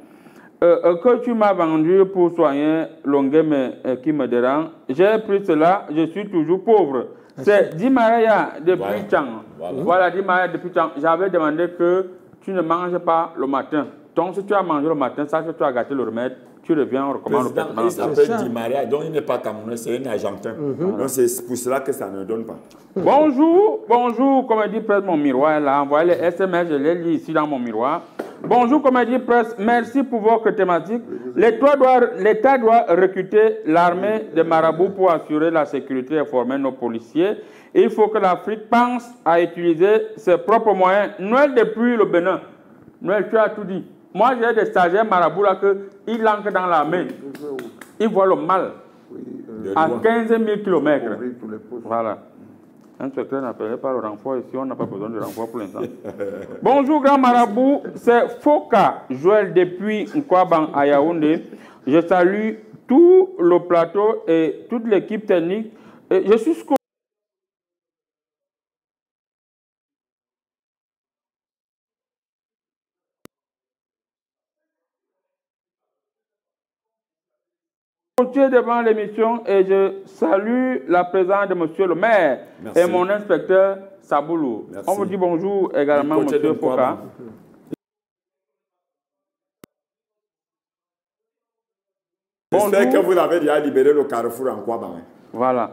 que tu m'as vendu pour soigner l'ongème qui me dérange, j'ai pris cela, je suis toujours pauvre. C'est Dimaraya depuis Tchang. Voilà, Dimaraya depuis Tchang. J'avais demandé que tu ne manges pas le matin. Donc, si tu as mangé le matin, ça que tu as gâté le remède, tu reviens, on recommande le traitement. Il s'appelle Dimaraya, donc il n'est pas camerounais, c'est un Argentin. Donc, c'est pour cela que ça ne donne pas. Bonjour, Comédie Presse, mon miroir là. Envoyez les SMS, je les lis ici dans mon miroir. Bonjour, Comédie Presse, merci pour votre thématique. L'État doit recruter l'armée des marabouts pour assurer la sécurité et former nos policiers. Il faut que l'Afrique pense à utiliser ses propres moyens. Noël depuis le Bénin. Noël, tu as tout dit. Moi, j'ai des stagiaires marabouts là qu'ils entrent dans l'armée. Ils voient le mal à 15 000 km. Voilà. Un secret n'appelait pas le renfort ici, on n'a pas besoin de renfort pour l'instant. Bonjour, grand marabout, c'est Foka Joël depuis Nkwaban à Yaoundé. Je salue tout le plateau et toute l'équipe technique. Et je suis devant l'émission et je salue la présence de monsieur le maire. Merci. Et mon inspecteur Saboulou. Merci. On vous dit bonjour également, monsieur Foka. J'espère que vous avez déjà libéré le carrefour en Kouaban. Voilà.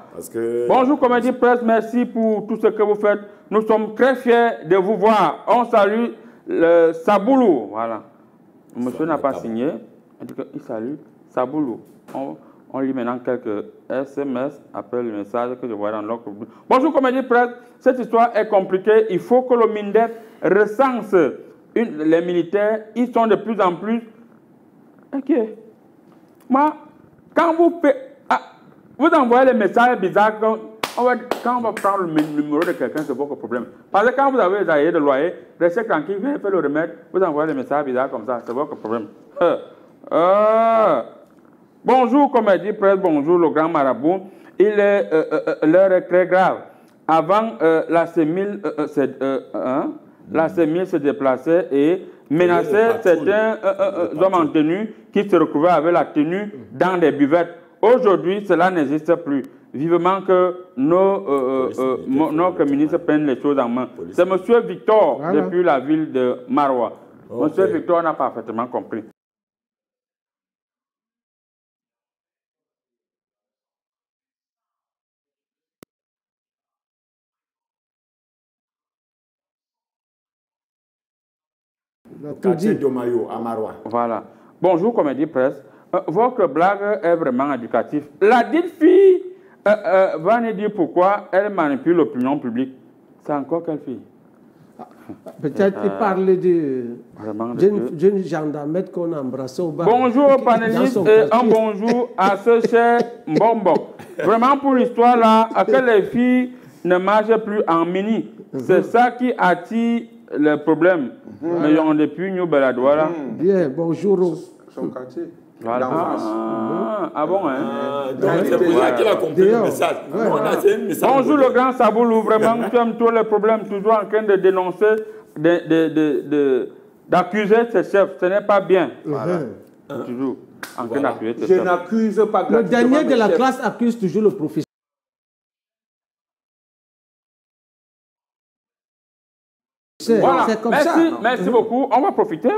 Bonjour, Comédie Presse, merci pour tout ce que vous faites. Nous sommes très fiers de vous voir. On salue le Saboulou. Voilà. Monsieur n'a pas signé. Il salue Saboulou. On lit maintenant quelques SMS après le message que je vois dans l'autre. Bonjour, Comédie Presse. Cette histoire est compliquée. Il faut que le MINDEF recense les militaires. Ils sont de plus en plus. Ok. Moi, quand vous faites. Vous envoyez les messages bizarres. Quand on va prendre le numéro de quelqu'un, c'est votre problème. Parce que quand vous avez les aïeux de loyer, restez tranquille, venez faire le remède. Vous envoyez les messages bizarres comme ça, c'est votre problème. Bonjour, Comédie Presse, bonjour, le grand marabout. L'heure est très grave. Avant, la CEMIL se déplaçait et menaçait certains hommes en tenue qui se retrouvaient avec la tenue dans des buvettes. Aujourd'hui, cela n'existe plus. Vivement que nos ministres prennent les choses en main. C'est M. Victor, depuis la ville de Maroua. M. Victor n'a parfaitement compris. Quartier Domayo, à Maroua. Voilà. Bonjour, Comédie Presse. Votre blague est vraiment éducative. La dite fille va nous dire pourquoi elle manipule l'opinion publique. C'est encore quelle fille? Peut-être qu'il parle d'une gendarmette qu'on a embrassée au bar. Bonjour aux panélistes et un bonjour à ce cher Mbombo. Vraiment pour l'histoire là, que les filles ne marchent plus en mini. C'est ça qui attire le problème. Mais on depuis New Beladoua. Bien, bonjour. Son quartier. Voilà. Ah bon, hein? Donc c'est pour ça qu'il a compris le message. Bonjour le grand Saboulou, vraiment, tu aimes tous les problèmes, toujours en train de dénoncer, d'accuser ses chefs. Ce n'est pas bien. Voilà. Toujours en train d'accuser ses chefs. Je n'accuse pas gratuitement. Le dernier de la classe accuse toujours le professeur. Voilà. C'est comme ça. Merci beaucoup. On va profiter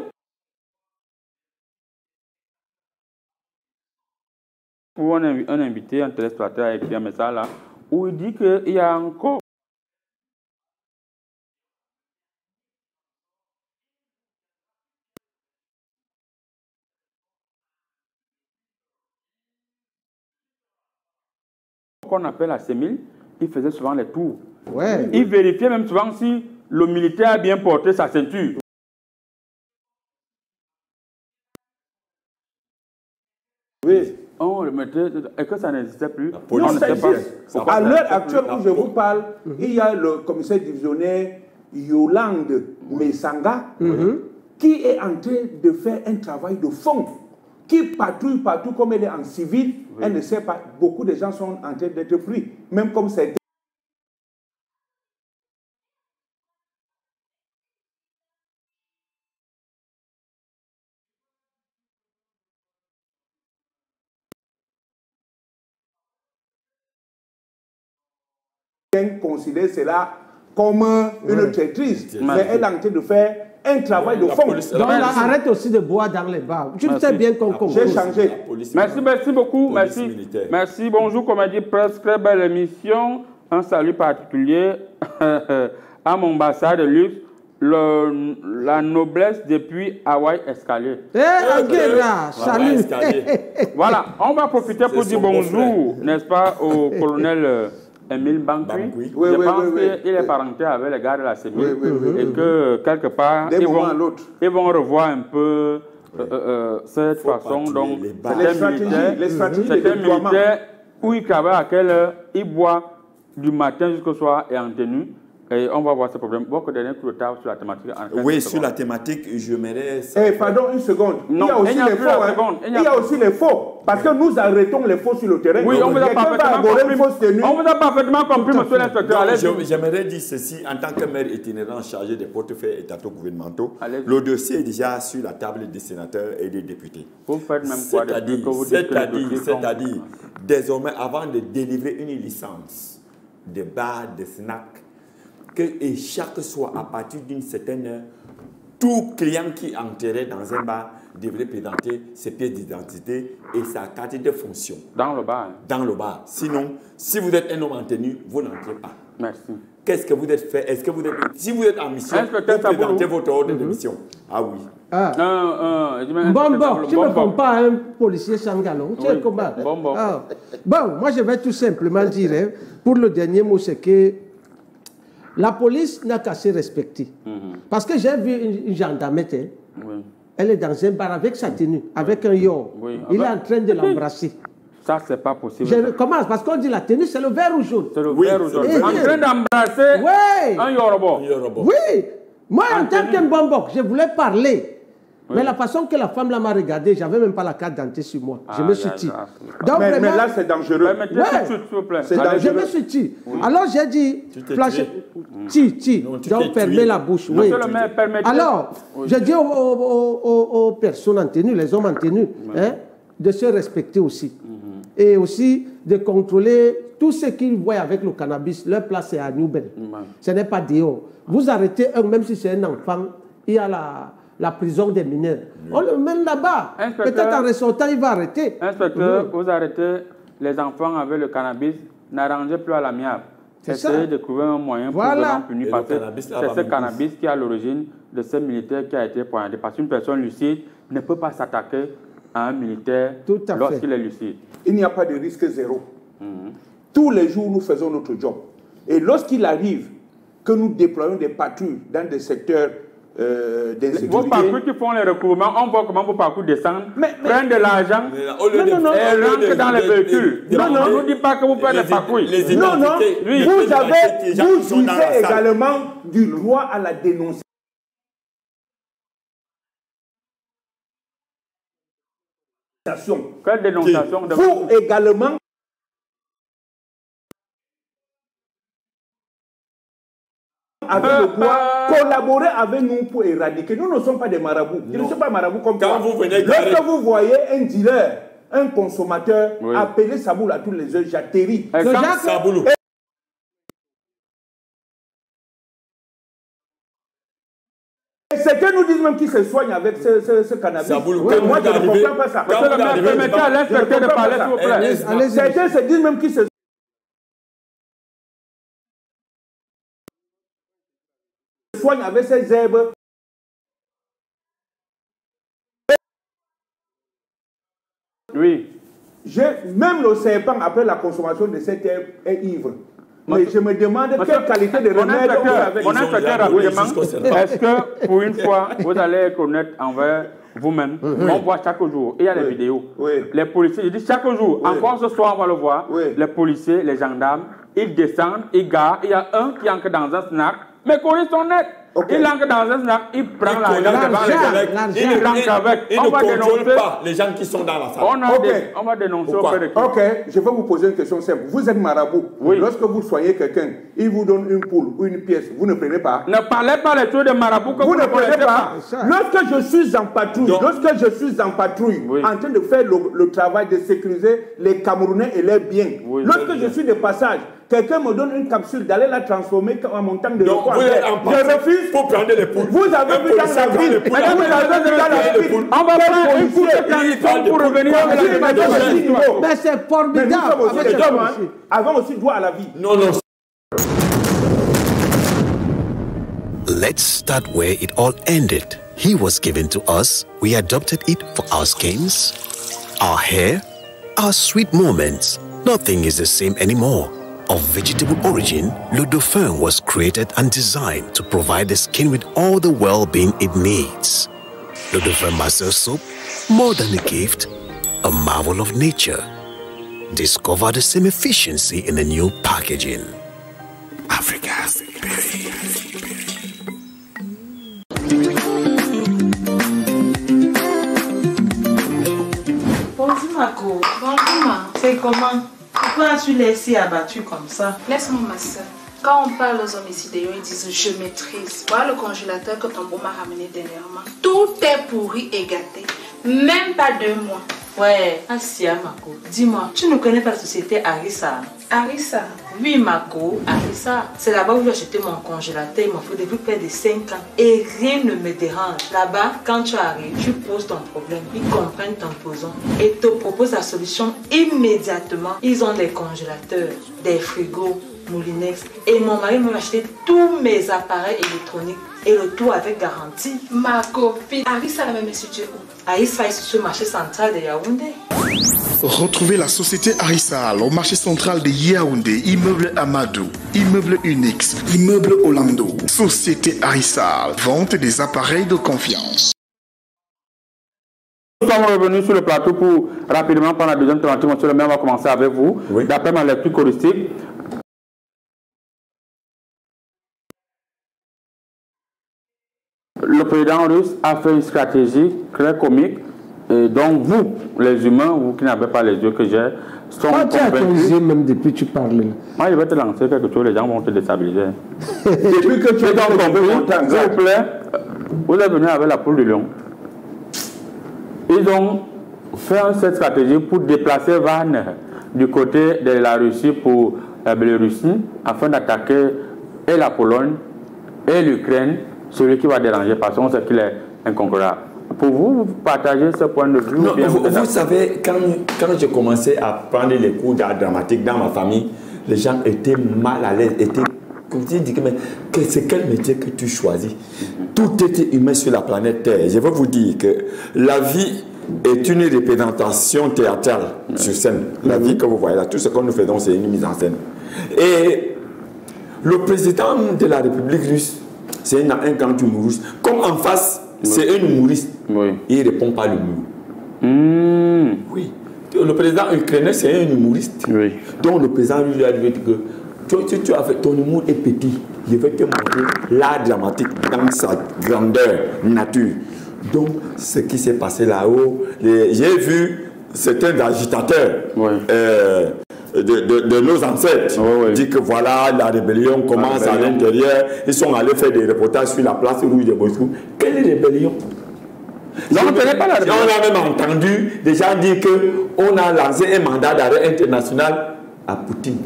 pour un invité, un téléspectateur a écrit un message là où il dit qu'il y a encore qu'on appelle la CEMIL, il faisait souvent les tours. Ouais. Il vérifiait même souvent si le militaire a bien porté sa ceinture. Oui. On le mettait, et que ça n'existait plus. Non, On ne ça sait pas. existe. À l'heure actuelle où je vous parle, il y a le commissaire divisionnaire Yolande Mesanga qui est en train de faire un travail de fond, qui patrouille partout comme elle est en civil. Oui. Elle ne sait pas, beaucoup de gens sont en train d'être pris, même comme certains. Considère cela comme une traîtrise, mais elle est en train de faire un travail de fond. Donc arrête aussi de boire dans les bars. Tu sais bien qu'on comprend. J'ai changé. Merci beaucoup. Merci. Bonjour, comédie presse, très belle émission. Un salut particulier à mon ambassade de luxe, la noblesse depuis Hawaï Escalier. Aguera, salut. Voilà, on va profiter pour dire bonjour, n'est-ce pas, au colonel Émile Bankui. Je pense qu'il est parenté avec les gars de la CEMIL et que quelque part, ils vont revoir un peu cette façon. Donc, c'est un militaire où il travaille à quelle heure, il boit du matin jusqu'au soir et en tenue. Et on va voir ce problème. Votre dernier coup de table sur la thématique. Oui, sur la thématique, je m'aimerais... pardon, une seconde. Non, il y a aussi les faux. Il y a aussi les faux. Parce que nous arrêtons les faux sur le terrain. Oui, on vous a parfaitement compris, monsieur l'inspecteur. J'aimerais dire ceci, en tant que maire itinérant chargé des portefeuilles étataux gouvernementaux, le dossier est déjà sur la table des sénateurs et des députés. Vous faites même quoi C'est-à-dire, désormais, avant de délivrer une licence de bar, de snack, et chaque soir, à partir d'une certaine heure, tout client qui entrerait dans un bar devrait présenter ses pièces d'identité et sa carte de fonction. Dans le bar. Dans le bar. Sinon, si vous êtes un homme en tenue, vous n'entrez pas. Merci. Qu'est-ce que vous êtes fait? Est-ce que vous êtes... Si vous êtes en mission, vous présentez votre ordre de mission. Ah oui. Bon, tu ne me prends pas un policier sans galon. Tu sais comment? Bon, moi je vais tout simplement dire, pour le dernier mot, c'est que la police n'a qu'à se respecter. Parce que j'ai vu une gendarmette, elle est dans un bar avec sa tenue, avec un yo. Il est en train de l'embrasser. Ça, c'est pas possible. Je commence parce qu'on dit la tenue, c'est le vert ou jaune. C'est le vert ou jaune. En train d'embrasser un Yoruba. Oui. Moi, en tant qu'un bombok, je voulais parler. Mais la façon que la femme là m'a regardé, j'avais même pas la carte d'identité sur moi. Je me suis dit. Mais là, c'est dangereux. Je me suis dit. Alors j'ai dit, donc fermez la bouche. Oui. Alors, je dis aux personnes en tenue, les hommes en tenue, de se respecter aussi. Et aussi de contrôler tout ce qu'ils voient avec le cannabis. Leur place est à Newben. Ce n'est pas dehors. Vous arrêtez un, même si c'est un enfant, il y a la prison des mineurs. On le mène là-bas. Peut-être en ressortant, il va arrêter. Inspecteur, vous arrêtez les enfants avec le cannabis, n'arrangez plus à l'amiable. Essayez de trouver un moyen pour vraiment punir. Parce que c'est ce cannabis qui est à l'origine de ce militaire qui a été poignardé. Parce qu'une personne lucide ne peut pas s'attaquer à un militaire lorsqu'il est lucide. Il n'y a pas de risque zéro. Tous les jours, nous faisons notre job. Et lorsqu'il arrive que nous déployons des patrouilles dans des secteurs d'insécurité... Vos patrouilles qui font les recouvrements, on voit comment vos patrouilles descendent, prennent de l'argent et rentrent dans les véhicules. On ne nous dit pas que vous faites des patrouilles. Non, vous jouissez également du droit à la dénonciation. dénonciation. Quelle dénonciation? Vous également, avec le pouvoir, collaborer avec nous pour éradiquer. Nous ne sommes pas des marabouts. Je ne suis pas marabout comme toi. Lorsque vous voyez un dealer, un consommateur, appeler Saboul à tous les heures, j'atterris. Saboulou. Et certains nous disent même qu'ils se soignent avec ce cannabis. Saboulou, moi, je ne comprends pas ça. Permettez à l'inspecteur de parler, s'il vous plaît. Certains se disent même qu'ils se soignent avec ces herbes. Oui. Même le serpent, après la consommation de cette herbe, est ivre. Mais je me demande quelle qualité de remède on a avec. Mon inspecteur, rapidement, est-ce que pour une fois, vous allez être honnête envers vous-même? On voit chaque jour, il y a des vidéos. Les policiers, je dis chaque jour, encore ce soir, on va le voir. Les policiers, les gendarmes, ils descendent, ils garent. Il y a un qui entre dans un snack, mais qu'on sont nets. Il entre dans un snack, il prend l'argent devant les collègues, il rentre avec. Il ne contrôle pas les gens qui sont dans la salle. On va dénoncer auprès de qui? Ok, je vais vous poser une question simple. Vous êtes marabout. Lorsque vous soignez quelqu'un, il vous donne une poule ou une pièce, vous ne prenez pas. Ne parlez pas les trucs de marabout que vous ne prenez pas. Lorsque je suis en patrouille, en train de faire le travail de sécuriser les Camerounais et leurs biens, lorsque je suis de passage, quelqu'un me donne une capsule d'aller la transformer en montant de repas. Je refuse. Pour prendre les poules. Vous avez vu dans la ville. On va prendre une pousse de transition pour revenir à la. Mais c'est formidable. Avant aussi droit à la vie. Non, non. Let's start where it all ended. He was given to us. We adopted it for our skins, our hair, our sweet moments. Nothing is the same anymore. Of vegetable origin, Le Dauphin was created and designed to provide the skin with all the well-being it needs. Le Dauphin Master Soap, more than a gift, a marvel of nature. Discover the same efficiency in the new packaging. Africa. Bonjour Marco. Bonjour Ma. C'est comment? Pourquoi as-tu laissé abattu comme ça? Laisse-moi ma soeur. Quand on parle aux homicides, ils disent je maîtrise. Voilà le congélateur que ton beau m'a ramené dernièrement. Tout est pourri et gâté. Même pas 2 mois. Ouais, Asia Marco. Dis-moi, tu ne connais pas la société Arissa? Arissa? Oui Marco, Arissa. C'est là-bas où j'ai acheté mon congélateur. Il m'en faut depuis près de 5 ans. Et rien ne me dérange. Là-bas, quand tu arrives, tu poses ton problème. Ils comprennent ton besoin et te proposent la solution immédiatement. Ils ont des congélateurs, des frigos, Moulinex. Et mon mari m'a acheté tous mes appareils électroniques. Et le tout avec garantie. Ma copine. Arissa la même située où? Arissa est sur le marché central de Yaoundé. Retrouvez la société Arissal au marché central de Yaoundé, immeuble Amadou, immeuble Unix, immeuble Orlando. Société Arissal, vente des appareils de confiance. Nous sommes revenus sur le plateau pour rapidement prendre la deuxième tentative. Monsieur le maire, on va commencer avec vous. D'après ma lecture choristique, le président russe a fait une stratégie très comique. Et donc vous, les humains, vous qui n'avez pas les yeux que j'ai, sont convaincus. Même depuis tu parles. Moi, je vais te lancer quelque chose, les gens vont te déstabiliser. Depuis que tu es dans ton s'il vous plaît, vous êtes venu avec la poule du lion. Ils ont fait cette stratégie pour déplacer Wagner du côté de la Russie pour la Biélorussie afin d'attaquer et la Pologne et l'Ukraine, celui qui va déranger parce qu'on sait qu'il est inconcurrent. Pour vous, vous partagez ce point de vue? Non, vous savez, quand j'ai commencé à prendre les cours d'art dramatique dans ma famille, les gens étaient mal à l'aise, comme tu dis, mais c'est quel métier que tu choisis? Tout était humain sur la planète Terre. Je veux vous dire que la vie est une représentation théâtrale sur scène. La vie que vous voyez là, tout ce que nous faisons, c'est une mise en scène. Et le président de la République russe, c'est un grand humoriste. Comme en face, c'est un humoriste. Il ne répond pas à l'humour. Oui. Le président ukrainien, c'est un humoriste. Donc le président lui a dit que tu as fait, ton humour est petit. Je vais te montrer l'art dramatique dans sa grandeur nature. Donc, ce qui s'est passé là-haut, j'ai vu certains agitateurs de nos ancêtres disent que voilà, la rébellion commence à l'intérieur. Ils sont allés faire des reportages sur la place rouge de Moscou. Quelle rébellion? Non, on a même entendu des gens dire qu'on a lancé un mandat d'arrêt international à Poutine.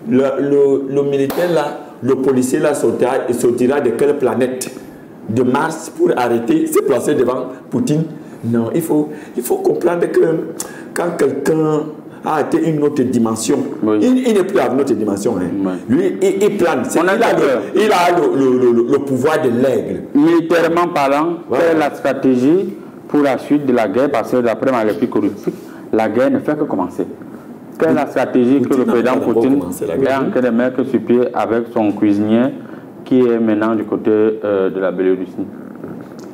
Le militaire là, le policier là sortira de quelle planète? De Mars pour arrêter, se placer devant Poutine? Non, il faut comprendre que quand quelqu'un a été une autre dimension, il n'est plus à une autre dimension. Lui, il plane. Il a le pouvoir de l'aigle. Militairement parlant, quelle est la stratégie pour la suite de la guerre? Parce que d'après ma lecture politique, la guerre ne fait que commencer. Quelle est la stratégie que le président Poutine est en train de mettre sur pied avec son cuisinier qui est maintenant du côté de la Biélorussie?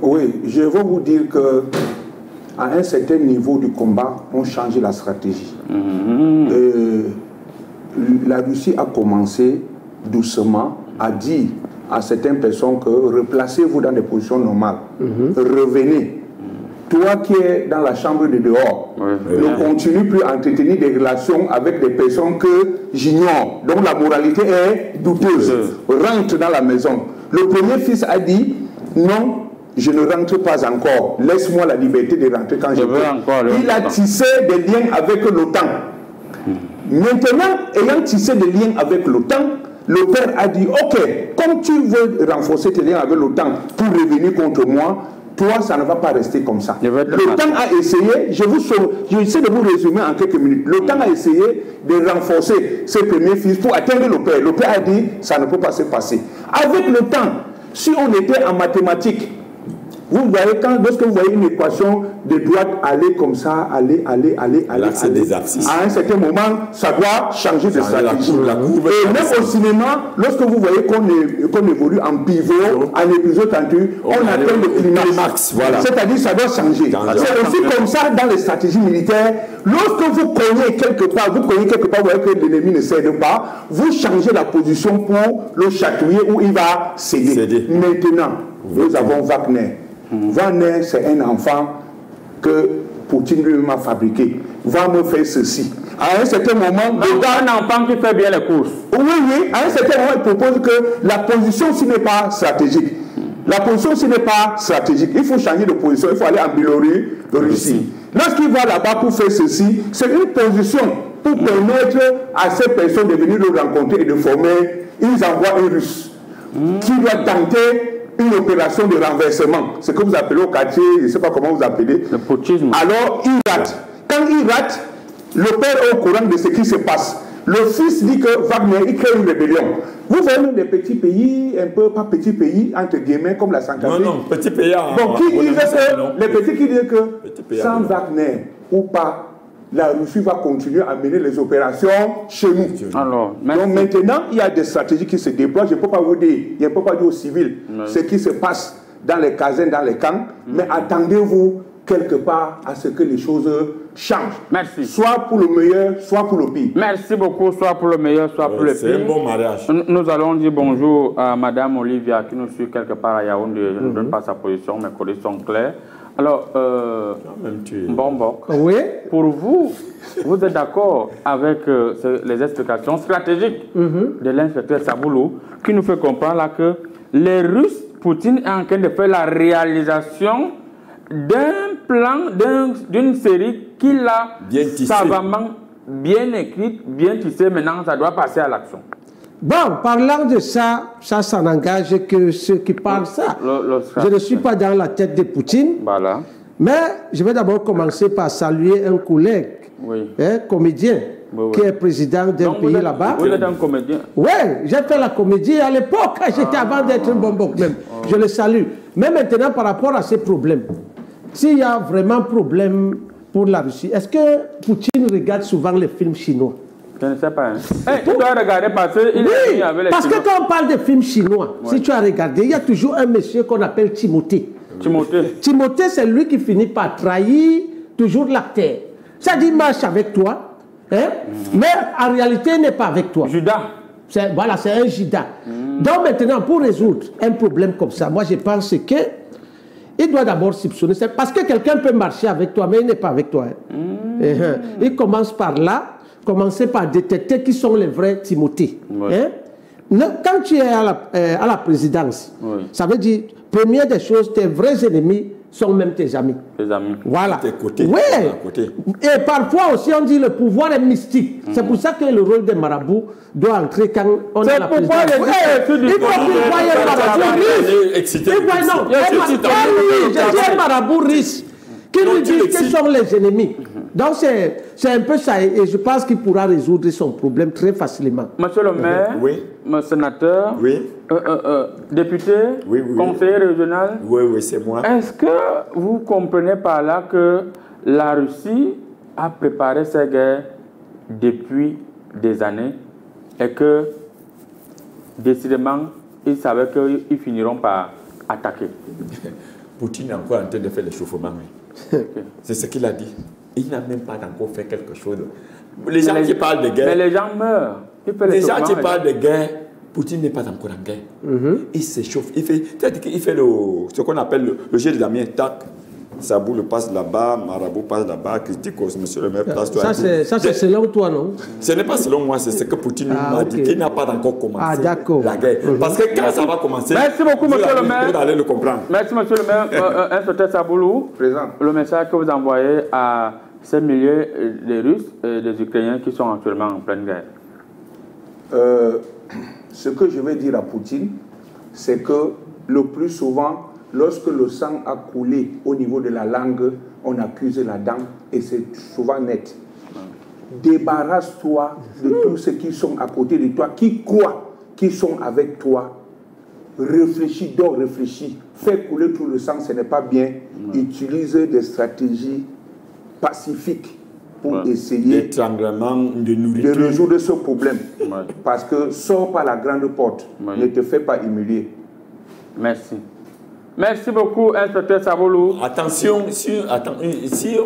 Oui, je vais vous dire que à un certain niveau du combat, on change la stratégie. La Russie a commencé doucement à dire à certaines personnes que replacez-vous dans des positions normales, revenez. Toi qui es dans la chambre de dehors, ne continue plus à entretenir des relations avec des personnes que j'ignore, dont la moralité est douteuse. Rentre dans la maison. Le premier fils a dit, non, je ne rentre pas encore. Laisse-moi la liberté de rentrer quand je veux. Il a tissé des liens avec l'OTAN. Maintenant, ayant tissé des liens avec l'OTAN, le père a dit, ok, comme tu veux renforcer tes liens avec l'OTAN pour revenir contre moi, toi, ça ne va pas rester comme ça. L'OTAN a essayé, je essaie de vous résumer en quelques minutes, l'OTAN a essayé de renforcer ses premiers fils pour atteindre le père. Le père a dit, ça ne peut pas se passer. Avec le temps, si on était en mathématiques, vous voyez, lorsque vous voyez une équation de droite aller comme ça, aller, à un certain moment, ça doit changer de stratégie. Et même au cinéma, lorsque vous voyez qu'on évolue en pivot, en épisode tendu, on atteint le climax. C'est-à-dire ça doit changer. C'est aussi comme ça dans les stratégies militaires. Lorsque vous cognez quelque part, vous voyez que l'ennemi ne cède pas, vous changez la position pour le chatouiller où il va céder. Maintenant, nous avons Wagner. Wagner, c'est un enfant que Poutine lui-même a fabriqué. Va me faire ceci. À un certain moment, un enfant qui fait bien les courses. Oui, à un certain moment, il propose que la position, ce n'est pas stratégique. La position, ce n'est pas stratégique. Il faut changer de position. Il faut aller en Biélorussie. Lorsqu'il va là-bas pour faire ceci, c'est une position pour permettre à ces personnes de venir le rencontrer et de former. Ils envoient un Russe qui doit tenter une opération de renversement. C'est ce que vous appelez au quartier, je ne sais pas comment vous appelez. Le poutchisme. Alors, il rate. Quand il rate, le père est au courant de ce qui se passe. Le fils dit que Wagner, il crée une rébellion. Vous voyez des petits pays, un peu, pas petits pays, entre guillemets, comme la Centrafrique. Non, petits pays. Bon, qui disent que, les petits qui disent que sans Wagner ou pas, la Russie va continuer à mener les opérations chez nous. Alors, donc maintenant, il y a des stratégies qui se déploient. Je ne peux pas vous dire, je ne peux pas dire aux civils ce qui se passe dans les casernes, dans les camps, mais attendez-vous quelque part à ce que les choses changent. Merci. Soit pour le meilleur, soit pour le pire. Merci beaucoup, soit pour le meilleur, soit pour le pire. C'est un bon mariage. Nous allons dire bonjour à Madame Olivia qui nous suit quelque part à Yaoundé. Je ne donne pas sa position, mes collègues sont clairs. Alors, oui. Pour vous, vous êtes d'accord avec les explications stratégiques de l'inspecteur Saboulou qui nous fait comprendre là que les Russes, Poutine est en train de faire la réalisation d'un plan, d'une série qu'il a savamment bien écrite, bien tissée. Maintenant, ça doit passer à l'action. Bon, parlant de ça, ça n'engage que ceux qui parlent ça. Je ne suis pas dans la tête de Poutine. Voilà. Mais je vais d'abord commencer par saluer un collègue, comédien, qui est président d'un pays là-bas. Vous êtes un comédien? Oui, j'ai fait la comédie à l'époque, j'étais avant d'être un bonbon même. Je le salue. Mais maintenant, par rapport à ces problèmes, s'il y a vraiment problème pour la Russie, est-ce que Poutine regarde souvent les films chinois? Je ne sais pas. Tu dois regarder parce qu'il est avec les parce que quand on parle de films chinois, si tu as regardé, il y a toujours un monsieur qu'on appelle Timothée. Timothée, c'est lui qui finit par trahir toujours l'acteur. Ça dit, il marche avec toi, mais en réalité, il n'est pas avec toi. Judas. Voilà, c'est un Judas. Donc maintenant, pour résoudre un problème comme ça, moi je pense que il il doit d'abord soupçonner. C'est parce que quelqu'un peut marcher avec toi, mais il n'est pas avec toi. Il commence par là, commencer par détecter qui sont les vrais Timothée. Quand tu es à la présidence, ça veut dire, première des choses, tes vrais ennemis sont même tes amis. Tes amis. Voilà. Tes côtés. Oui. Et parfois aussi, on dit le pouvoir est mystique. C'est pour ça que le rôle des marabouts doit entrer quand on est à la présidence. Il faut qu'il voie un marabout riche. Il faut un marabout riche qui lui dit quels sont les ennemis. Donc c'est un peu ça, et je pense qu'il pourra résoudre son problème très facilement. Monsieur le maire, monsieur sénateur, député, conseiller régional, c'est moi. Est-ce que vous comprenez par là que la Russie a préparé ces guerres depuis des années et que décidément ils savaient qu'ils finiront par attaquer? Poutine est encore en train de faire l'échauffement. C'est ce qu'il a dit. Il n'a même pas encore fait quelque chose. Les gens qui parlent de guerre... Mais les gens meurent. Les gens qui parlent de guerre, Poutine n'est pas encore en guerre. Il s'échauffe. Il fait ce qu'on appelle le jet de la mienne. Tac. Sabou le passe là-bas, Marabout passe là-bas, Criticos, monsieur le maire, place-toi. Ça, c'est selon toi, non? Ce n'est pas selon moi, c'est ce que Poutine m'a dit, qu'il n'a pas encore commencé la guerre. Parce que quand ça va commencer, merci beaucoup, monsieur le maire. Vous allez le comprendre. Merci, monsieur le maire. Inspecteur Saboulou, le message que vous envoyez à ces milliers de Russes et des Ukrainiens qui sont actuellement en pleine guerre. Ce que je vais dire à Poutine, c'est que le plus souvent, lorsque le sang a coulé au niveau de la langue, on accuse la dent et c'est souvent net. Débarrasse-toi de tous ceux qui sont à côté de toi, qui croient qu'ils sont avec toi. Réfléchis, donc réfléchis. Fais couler tout le sang, ce n'est pas bien. Utilise des stratégies pacifiques pour essayer de résoudre ce problème. Parce que sors par la grande porte, ne te fais pas humilier. Merci. Merci beaucoup, inspecteur Saboulou. Attention, si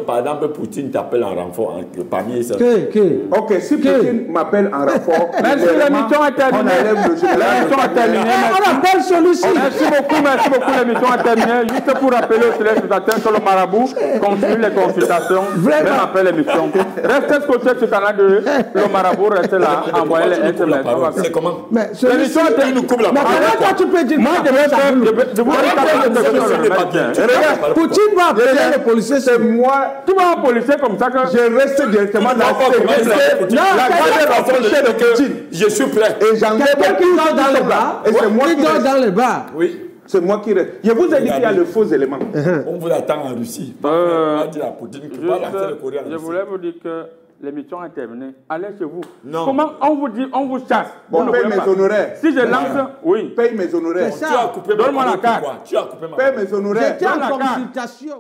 par exemple Poutine t'appelle en renfort parmi les... Ok, si Poutine m'appelle en renfort... Merci, l'émission est terminée. On appelle celui-ci. Merci beaucoup, l'émission est terminée. Juste pour rappeler aux téléspectateurs que le marabout continue les consultations, même après l'émission. Restez scotché sur Canal 2, le marabout reste là, envoyez les SMS. C'est comment? L'émission est terminée. Mais comment tu peux dire... Moi, je vous Poutine va appeler le policier, c'est moi. Tu vas un policier comme ça que je reste directement dans la garde de Poutine. Je suis prêt. Et j'en ai quelqu'un qui dort dans les bars. Et c'est moi qui dort dans les bars. Oui. C'est moi qui reste. Je vous ai dit qu'il y a le faux élément. On vous attend en Russie. Je voulais vous dire que l'émission est terminée. Allez chez vous. Non. Comment on vous dit, on vous chasse? Bon, paye mes honoraires. Si je lance, oui. Paye mes honoraires. Tu as coupé Donne-moi la carte. Tu as coupé ma carte. Paye mes honoraires. J'étais en consultation.